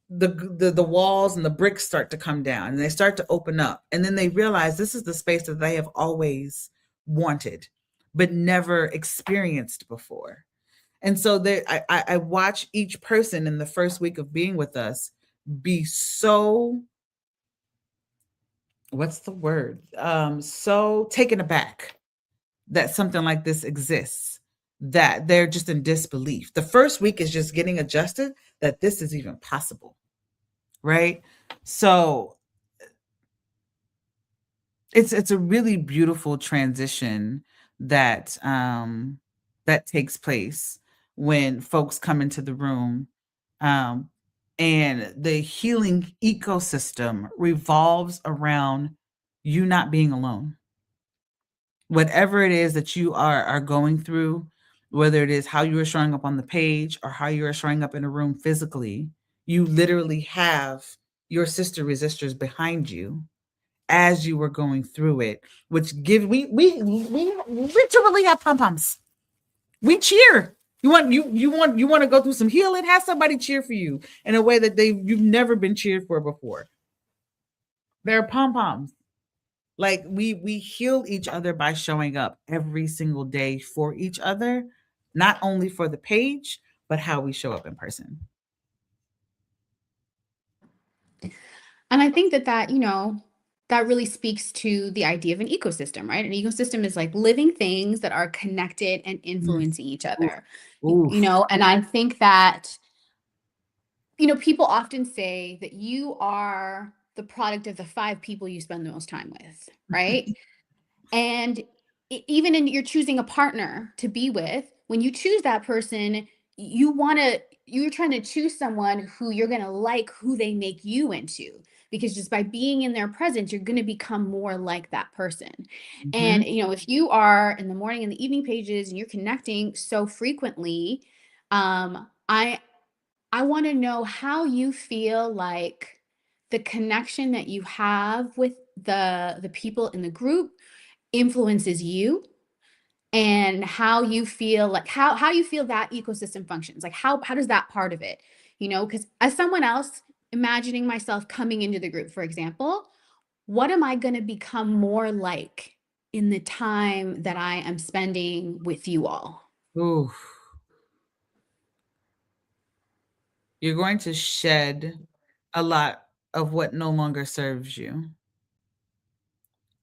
the walls and the bricks start to come down, and they start to open up, and then they realize this is the space that they have always wanted but never experienced before. And so I watch each person in the first week of being with us be so, what's the word? So taken aback that something like this exists, that they're just in disbelief. The first week is just getting adjusted that this is even possible, right? So it's a really beautiful transition that that takes place when folks come into the room, um, and the healing ecosystem revolves around you not being alone. Whatever it is that you are going through, whether it is how you are showing up on the page or how you are showing up in a room physically, you literally have your sister resistors behind you as you were going through it, which give we literally have pom-poms. We cheer. You want to go through some healing, have somebody cheer for you in a way that you've never been cheered for before. There are pom-poms. Like we heal each other by showing up every single day for each other, not only for the page, but how we show up in person. And I think that, that really speaks to the idea of an ecosystem, right? An ecosystem is like living things that are connected and influencing each other. Oof. And I think that, people often say that you are the product of the 5 people you spend the most time with, right? And even in you're choosing a partner to be with, when you choose that person, you're trying to choose someone who you're going to like who they make you into, because just by being in their presence, you're going to become more like that person. And, if you are in the morning and the evening pages and you're connecting so frequently, I want to know how you feel like the connection that you have with the people in the group influences you, and how you feel like how you feel that ecosystem functions. Like how does that part of it, because as someone else, imagining myself coming into the group, for example, what am I going to become more like in the time that I am spending with you all? Ooh. You're going to shed a lot of what no longer serves you.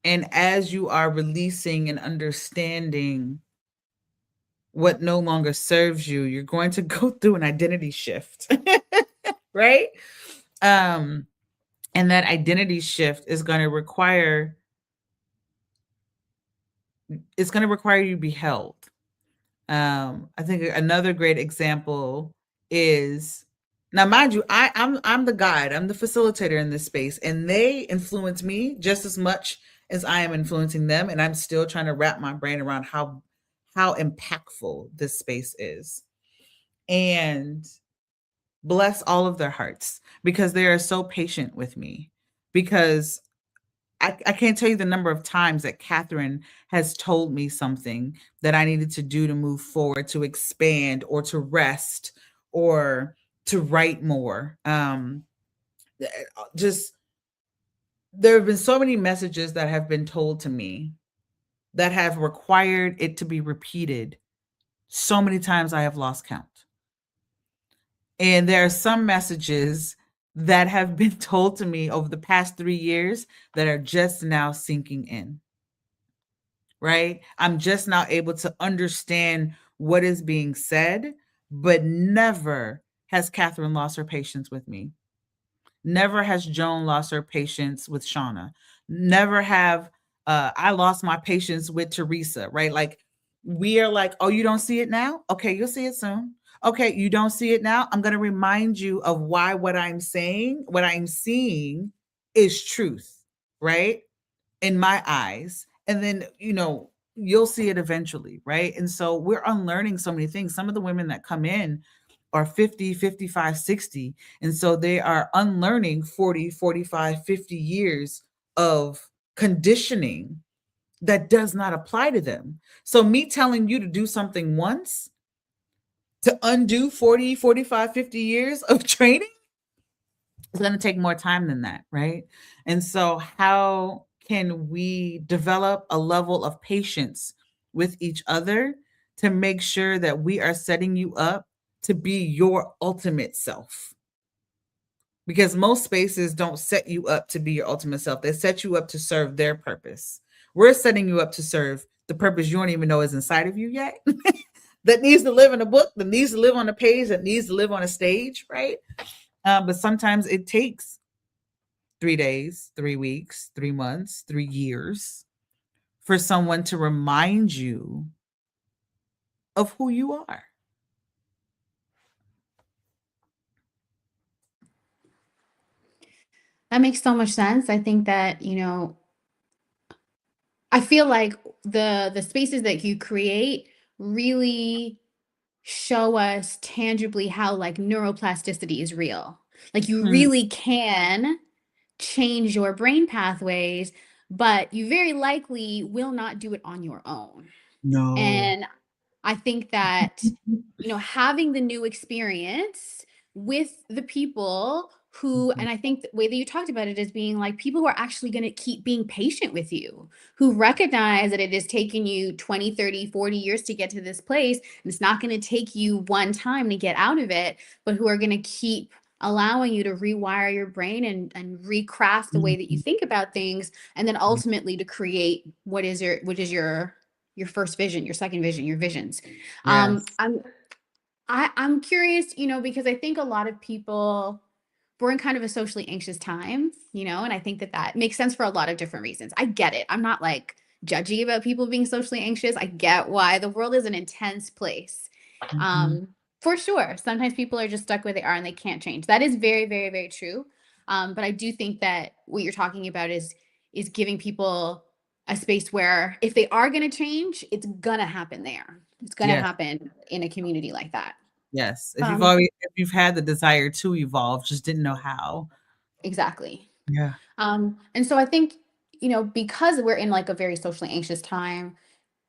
And as you are releasing and understanding what no longer serves you, you're going to go through an identity shift, right? And that identity shift is going to require you to be held. I think another great example is, now mind you, I'm the guide, I'm the facilitator in this space, and they influence me just as much as I am influencing them, and I'm still trying to wrap my brain around how impactful this space is. And bless all of their hearts, because they are so patient with me, because I can't tell you the number of times that Katrin has told me something that I needed to do to move forward, to expand, or to rest, or to write more. Just there have been so many messages that have been told to me that have required it to be repeated so many times I have lost count. And there are some messages that have been told to me over the past 3 years that are just now sinking in, right? I'm just now able to understand what is being said, but never has Katrin lost her patience with me. Never has Joan lost her patience with Shauna. Never have I lost my patience with Teresa, right? Like we are like, oh, you don't see it now? Okay, you'll see it soon. Okay, you don't see it now? I'm going to remind you of why what I'm saying, what I'm seeing is truth, right? in my eyes. And then, you'll see it eventually, right? And so we're unlearning so many things. Some of the women that come in are 50, 55, 60. And so they are unlearning 40, 45, 50 years of conditioning that does not apply to them. So me telling you to do something once to undo 40, 45, 50 years of training, it's going to take more time than that, right? And so, how can we develop a level of patience with each other to make sure that we are setting you up to be your ultimate self? Because most spaces don't set you up to be your ultimate self, they set you up to serve their purpose. We're setting you up to serve the purpose you don't even know is inside of you yet. That needs to live in a book, that needs to live on a page, that needs to live on a stage, right? But sometimes it takes 3 days, 3 weeks, 3 months, 3 years for someone to remind you of who you are. That makes so much sense. I think that, I feel like the spaces that you create really show us tangibly how like neuroplasticity is real. Like you Hmm. really can change your brain pathways, but you very likely will not do it on your own. No. And I think that, having the new experience with the people who, Mhm. and I think the way that you talked about it is being like people who are actually going to keep being patient with you, who recognize that it has taken you 20, 30, 40 years to get to this place. And it's not going to take you one time to get out of it, but who are going to keep allowing you to rewire your brain and recraft the way that you Mhm. think about things. And then ultimately to create your first vision, your second vision, your visions. Um, Yes. I'm I'm curious, because I think a lot of people we're in kind of a socially anxious time, and I think that that makes sense for a lot of different reasons. I get it. I'm not like judgy about people being socially anxious. I get why the world is an intense place. Mhm. Um, for sure. Sometimes people are just stuck where they are and they can't change. That is very, very, very true. But I do think that what you're talking about is giving people a space where if they are going to change, it's gonna happen there. It's gonna Yes. happen in a community like that. Yes. Um, If you've had the desire to evolve, just didn't know how. exactly. Yeah. And so I think, because we're in like a very socially anxious time,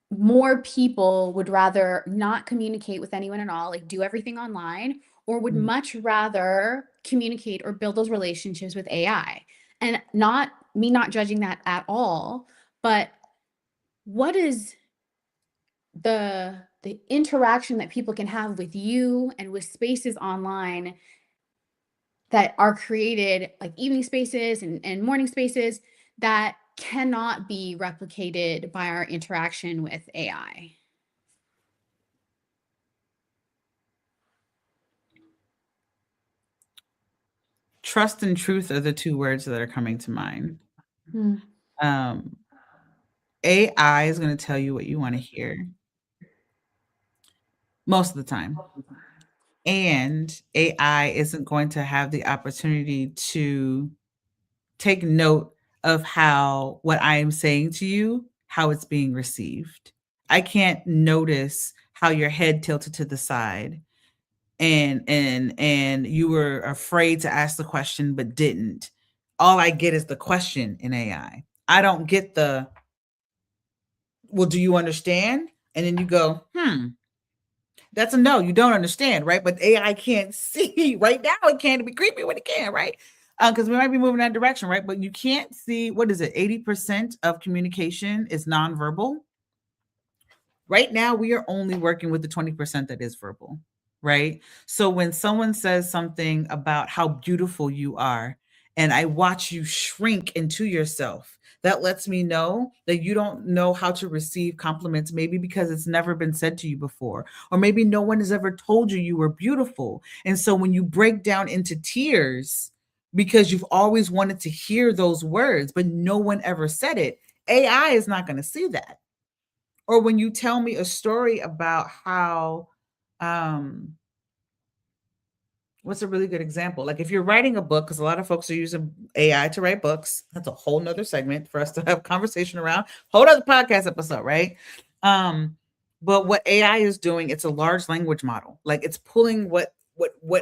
more people would rather not communicate with anyone at all, like do everything online, or would Mm. much rather communicate or build those relationships with AI. And not me not judging that at all, but what is the interaction that people can have with you and with spaces online that are created like evening spaces and morning spaces that cannot be replicated by our interaction with AI. Trust and truth are the 2 words that are coming to mind. Mm, Um, AI is gonna tell you what you wanna hear most of the time. And AI isn't going to have the opportunity to take note of how what I am saying to you, how it's being received. I can't notice how your head tilted to the side and you were afraid to ask the question but didn't. All I get is the question in AI. I don't get the, well, do you understand? And then you go, that's a no, you don't understand, right? But AI can't see right now. It can't be creepy when it can, right? Because we might be moving that direction, right? But you can't see, what is it? 80% of communication is nonverbal. Right now, we are only working with the 20% that is verbal, right? So when someone says something about how beautiful you are, and I watch you shrink into yourself, that lets me know that you don't know how to receive compliments, maybe because it's never been said to you before, or maybe no one has ever told you you were beautiful. And so when you break down into tears because you've always wanted to hear those words, but no one ever said it, AI is not going to see that. Or when you tell me a story about how um What's a really good example? Like if you're writing a book, because a lot of folks are using AI to write books. That's a whole nother segment for us to have conversation around. Whole other podcast episode, right? Um, but what AI is doing, it's a large language model. Like it's pulling what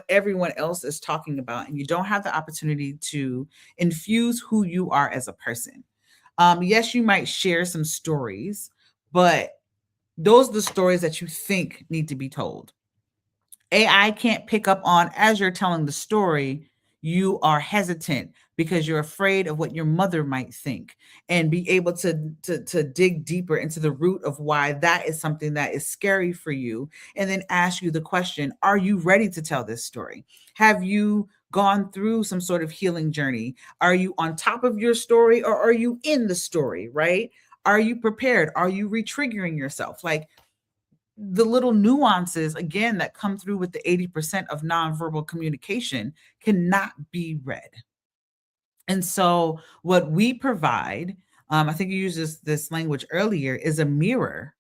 everyone else is talking about, and you don't have the opportunity to infuse who you are as a person. Yes, you might share some stories, but those are the stories that you think need to be told. AI can't pick up on as you're telling the story, you are hesitant because you're afraid of what your mother might think, and be able to dig deeper into the root of why that is something that is scary for you, and then ask you the question, are you ready to tell this story? Have you gone through some sort of healing journey? Are you on top of your story, or are you in the story, right? Are you prepared? Are you re-triggering yourself? Like the little nuances again that come through with the 80% of nonverbal communication cannot be read. And so what we provide, I think you used this language earlier, is a mirror.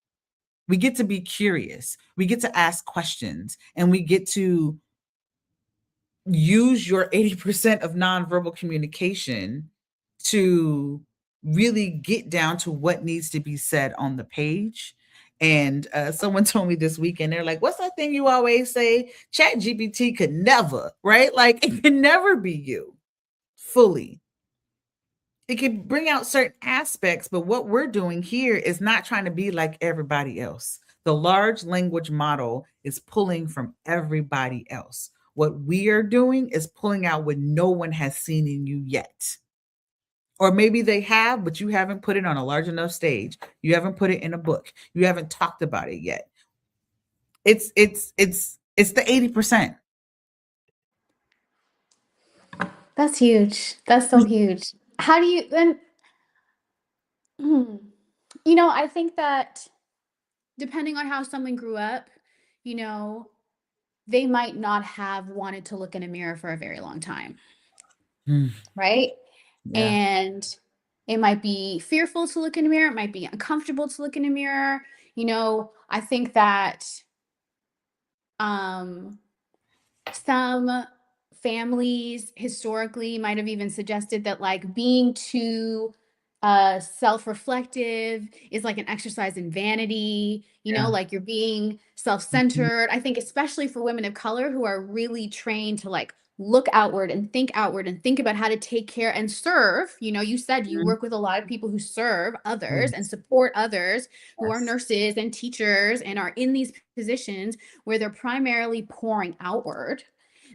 We get to be curious, we get to ask questions, and we get to use your 80% of nonverbal communication to really get down to what needs to be said on the page. And someone told me this weekend, they're like, what's that thing you always say? Chat GPT could never, right? Like it can never be you fully. It can bring out certain aspects, but what we're doing here is not trying to be like everybody else. The large language model is pulling from everybody else. What we are doing is pulling out what no one has seen in you yet. Or maybe they have, but you haven't put it on a large enough stage. You haven't put it in a book. You haven't talked about it yet. It's the 80%. That's huge. That's so huge. How do you then? I think that depending on how someone grew up, you know, they might not have wanted to look in a mirror for a very long time, Mm, right? yeah. And it might be fearful to look in a mirror, it might be uncomfortable to look in a mirror. I think that um some families historically might have even suggested that like being too self-reflective is like an exercise in vanity, Yeah. like you're being Mhm, self-centered. I think especially for women of color who are really trained to like look outward and think about how to take care and serve. You said you mhm. work with a lot of people who serve others and Yes. support others, who are Yes. nurses and teachers and are in these positions where they're primarily pouring outward,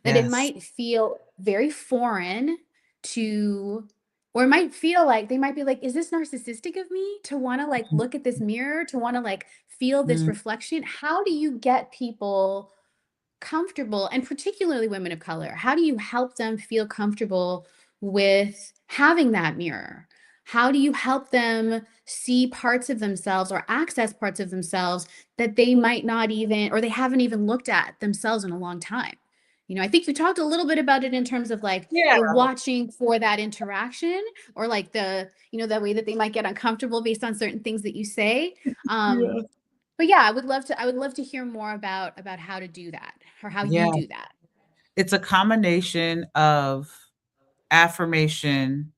that it Yes. might feel very foreign to, or it might feel like they might be like, is this narcissistic of me to want to like look at this mirror, to want to like feel this Mhm. reflection? How do you get people comfortable, and particularly women of color? How do you help them feel comfortable with having that mirror? How do you help them see parts of themselves or access parts of themselves that they might not even, or they haven't even looked at themselves in a long time? I think you talked a little bit about it in terms of like Yeah. you're watching for that interaction, or like the way that they might get uncomfortable based on certain things that you say. Yeah. But yeah, I would love to hear more about how to do that, or how you Yeah. do that. It's a combination of affirmation.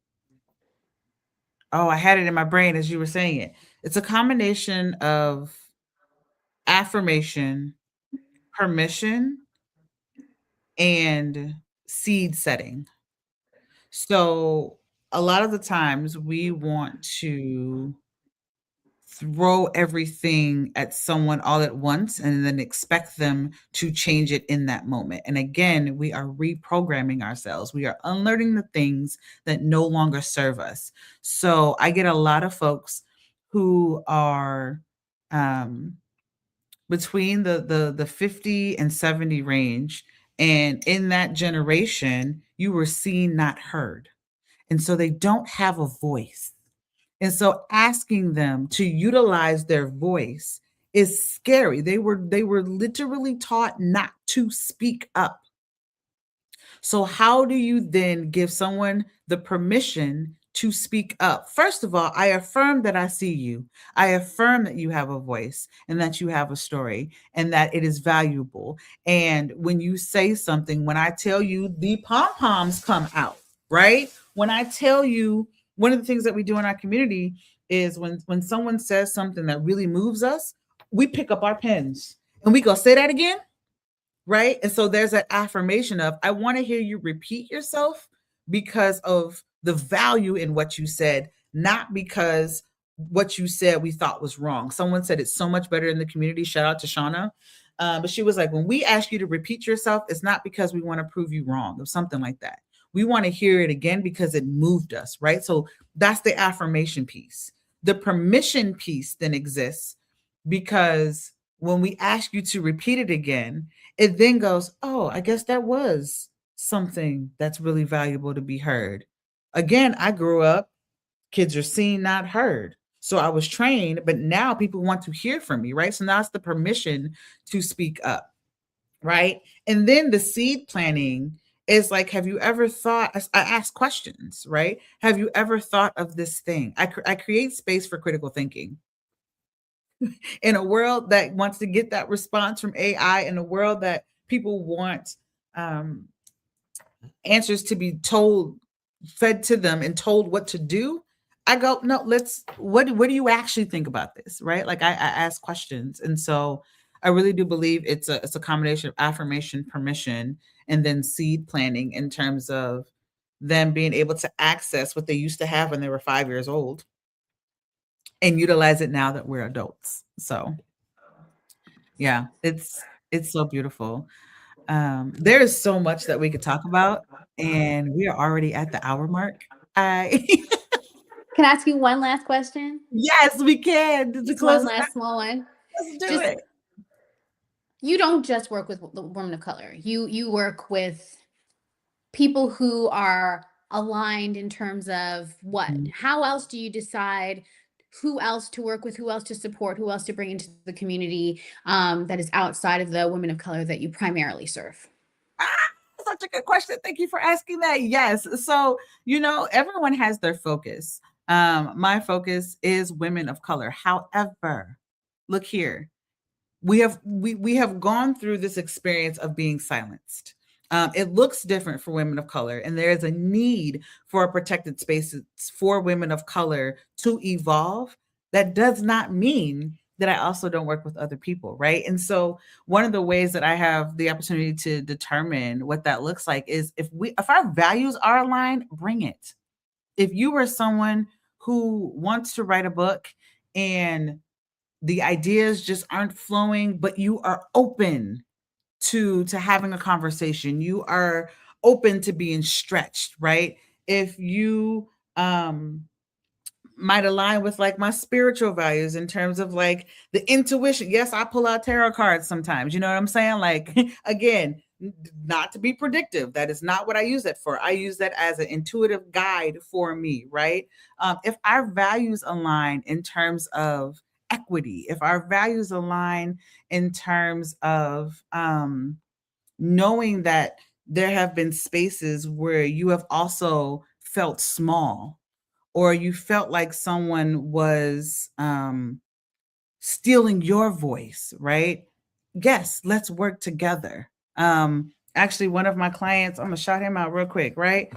Oh, I had it in my brain as you were saying it. It's a combination of affirmation, permission, and seed setting. So a lot of the times we want to throw everything at someone all at once and then expect them to change it in that moment. And again, we are reprogramming ourselves. We are unlearning the things that no longer serve us. So I get a lot of folks who are um, between the 50 and 70 range. And in that generation, you were seen, not heard. And so they don't have a voice. And so asking them to utilize their voice is scary. They were literally taught not to speak up. So how do you then give someone the permission to speak up. First of all, I affirm that I see you. I affirm that you have a voice and that you have a story and that it is valuable. And when you say something, when I tell you, the pom-poms come out, right? When I tell you, one of the things that we do in our community is when someone says something that really moves us, we pick up our pens and we go, say that again, right? And so there's that affirmation of, I want to hear you repeat yourself because of the value in what you said, not because what you said we thought was wrong. Someone said it's so much better in the community. Shout out to Shauna. But she was like, when we ask you to repeat yourself, it's not because we want to prove you wrong or something like that. We want to hear it again because it moved us, right? So that's the affirmation piece. The permission piece then exists because when we ask you to repeat it again, it then goes, oh, I guess that was something that's really valuable to be heard. Again, I grew up, kids are seen, not heard. So I was trained, but now people want to hear from me, right? So now it's the permission to speak up, right? And then the seed planting is like, have you ever thought, I ask questions, right? Have you ever thought of this thing? I create space for critical thinking. In a world that wants to get that response from AI, in a world that people want answers to be told, fed to them and told what to do, I go, no, what do you actually think about this? Right? Like I ask questions. And so I really do believe it's a combination of affirmation, permission, and then seed planting in terms of them being able to access what they used to have when they were 5 years old and utilize it now that we're adults. So yeah, it's so beautiful. There is so much that we could talk about, and we are already at the hour mark. I Can I ask you one last question? Yes, we can. To Just close one it out, last small one. let's do Just it. you don't just work with the women of color. You work with people who are aligned in terms of what? Mhm. How else do you decide who else to work with, who else to support, who else to bring into the community that is outside of the women of color that you primarily serve? Ah, such a good question. Thank you for asking that. Yes. So, everyone has their focus. My focus is women of color. However, look here. We have gone through this experience of being silenced. It looks different for women of color, and there is a need for protected spaces for women of color to evolve. That does not mean that I also don't work with other people, right? And so one of the ways that I have the opportunity to determine what that looks like is if our values are aligned, bring it. If you are someone who wants to write a book and the ideas just aren't flowing, but you are open to having a conversation, you are open to being stretched, right? If you might align with like my spiritual values in terms of like the intuition. Yes, I pull out tarot cards sometimes. You know what I'm saying? Like, again, not to be predictive. That is not what I use that for. I use that as an intuitive guide for me, right? If our values align in terms of equity, if our values align in terms of knowing that there have been spaces where you have also felt small or you felt like someone was stealing your voice, right? Yes, let's work together. Actually, one of my clients, I'm gonna shout him out real quick, right?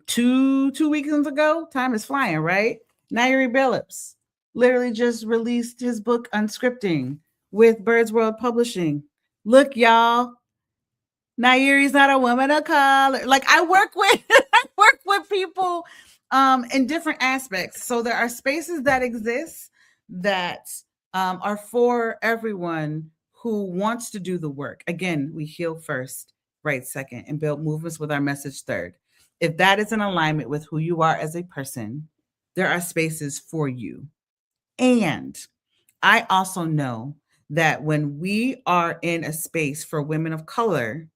Two weekends ago, time is flying, right? Nairi Billups literally just released his book Unscripting with Bird's World Publishing. Look, y'all, Nairi's not a woman of color. Like I work with I work with people in different aspects. So there are spaces that exist that are for everyone who wants to do the work. Again, we heal first, right second, and build movements with our message third. If that is in alignment with who you are as a person, there are spaces for you. And I also know that when we are in a space for women of color,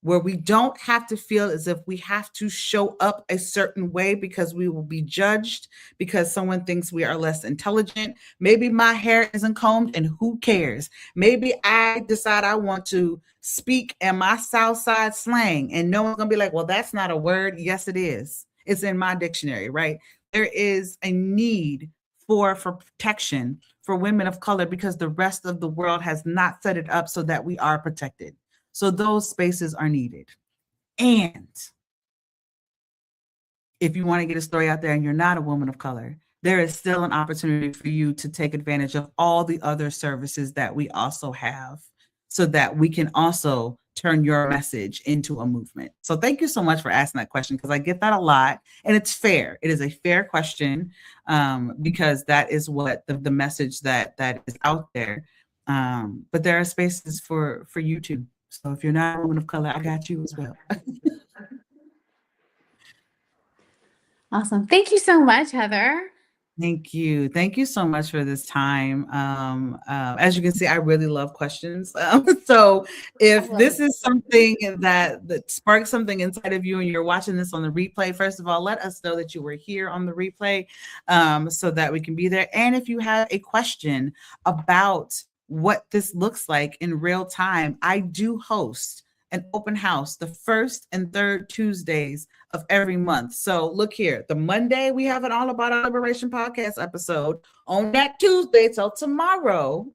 where we don't have to feel as if we have to show up a certain way because we will be judged, because someone thinks we are less intelligent. Maybe my hair isn't combed and who cares? Maybe I decide I want to speak in my South Side slang and no one's gonna be like, well, that's not a word. Yes, it is. It's in my dictionary, right? There is a need for protection for women of color because the rest of the world has not set it up so that we are protected. So those spaces are needed. And if you want to get a story out there and you're not a woman of color, there is still an opportunity for you to take advantage of all the other services that we also have so that we can also turn your message into a movement. So thank you so much for asking that question, because I get that a lot, and it's fair. It is a fair question, because that is what the message that is out there. But there are spaces for you too. So if you're not a woman of color, I got you as well. Awesome. Thank you so much, Heather. Thank you. Thank you so much for this time. As you can see, I really love questions. So if this is something that sparks something inside of you and you're watching this on the replay, first of all, let us know that you were here on the replay, so that we can be there. And if you have a question about what this looks like in real time, I do host an open house the first and third Tuesdays of every month. So look here, the Monday we have an All About Our Liberation podcast episode. On that Tuesday till tomorrow,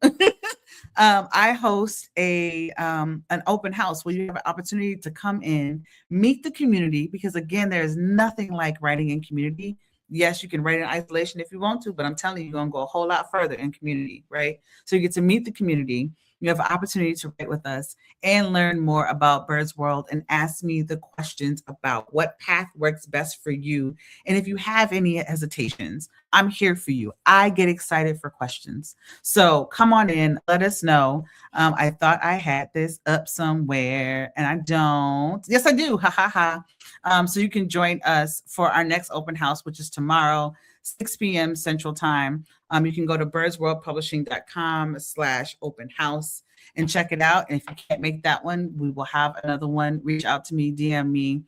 I host an open house where you have an opportunity to come in, meet the community, because again, there's nothing like writing in community. Yes, you can write in isolation if you want to, but I'm telling you, you're going to go a whole lot further in community, right? So you get to meet the community. You have an opportunity to write with us and learn more about Byrd's World and ask me the questions about what path works best for you. And if you have any hesitations, I'm here for you. I get excited for questions. So come on in, let us know. I thought I had this up somewhere and I don't. Yes, I do. Ha ha ha. So you can join us for our next open house, which is tomorrow, 6 p.m. Central Time. You can go to byrdsworldpublishing.com/open house and check it out. And if you can't make that one, we will have another one. Reach out to me, DM me.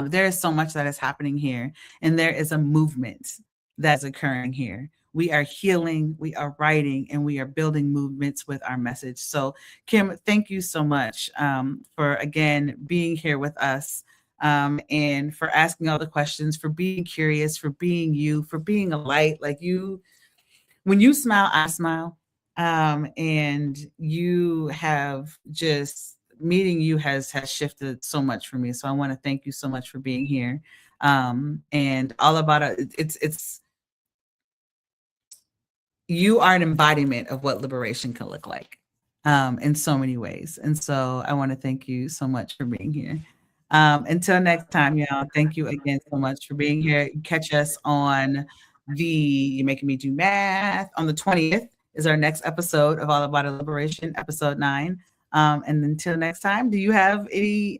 There is so much that is happening here, and there is a movement that's occurring here. We are healing, we are writing, and we are building movements with our message. So, Kim, thank you so much for, again, being here with us. And for asking all the questions, for being curious, for being you, for being a light. Like you, when you smile, I smile. And you have just, meeting you has shifted so much for me. So I want to thank you so much for being here. And all about it, it's you are an embodiment of what liberation can look like in so many ways. And so I want to thank you so much for being here. Until next time, y'all, thank you again so much for being here. Catch us on you're making me do math, on the 20th is our next episode of All About Our Liberation, episode 9. And until next time, do you have any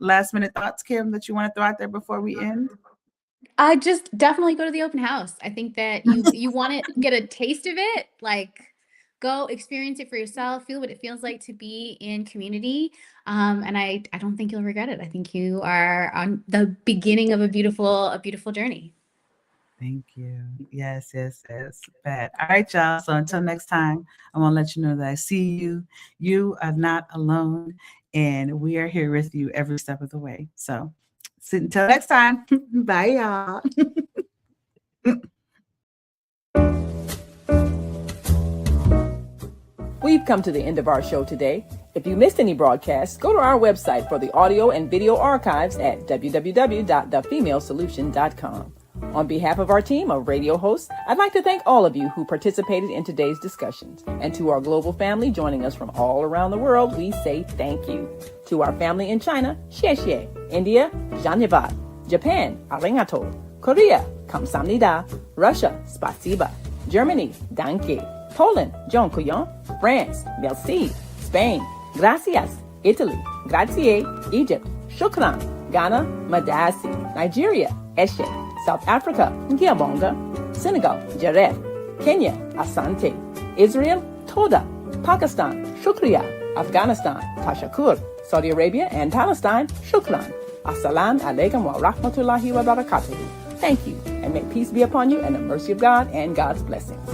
last minute thoughts, Kim, that you want to throw out there before we end? I just definitely go to the open house. I think that you want to get a taste of it, like go experience it for yourself, feel what it feels like to be in community. And I don't think you'll regret it. I think you are on the beginning of a beautiful journey. Thank you. Yes. Bad. All right, y'all. So until next time, I want to let you know that I see you. You are not alone, and we are here with you every step of the way. So until next time, bye, y'all. We've come to the end of our show today. If you missed any broadcasts, go to our website for the audio and video archives at www.thefemalesolution.com. On behalf of our team of radio hosts, I'd like to thank all of you who participated in today's discussions. And to our global family joining us from all around the world, we say thank you. To our family in China, xie xie. India, Dhanyavad. Japan, arigato. Korea, kamsamnida. Russia, spasiba. Germany, danke. Poland, dziękuję. France, merci. Spain, gracias. Italy, grazie. Egypt, shukran. Ghana, madasi. Nigeria, eshe. South Africa, Ngiyabonga. Senegal, Jaref. Kenya, Asante. Israel, Toda. Pakistan, Shukriya. Afghanistan, Tashakur. Saudi Arabia and Palestine, Shukran. Assalamu alaikum wa rahmatullahi wa barakatuhu. Thank you, and may peace be upon you and the mercy of God and God's blessings.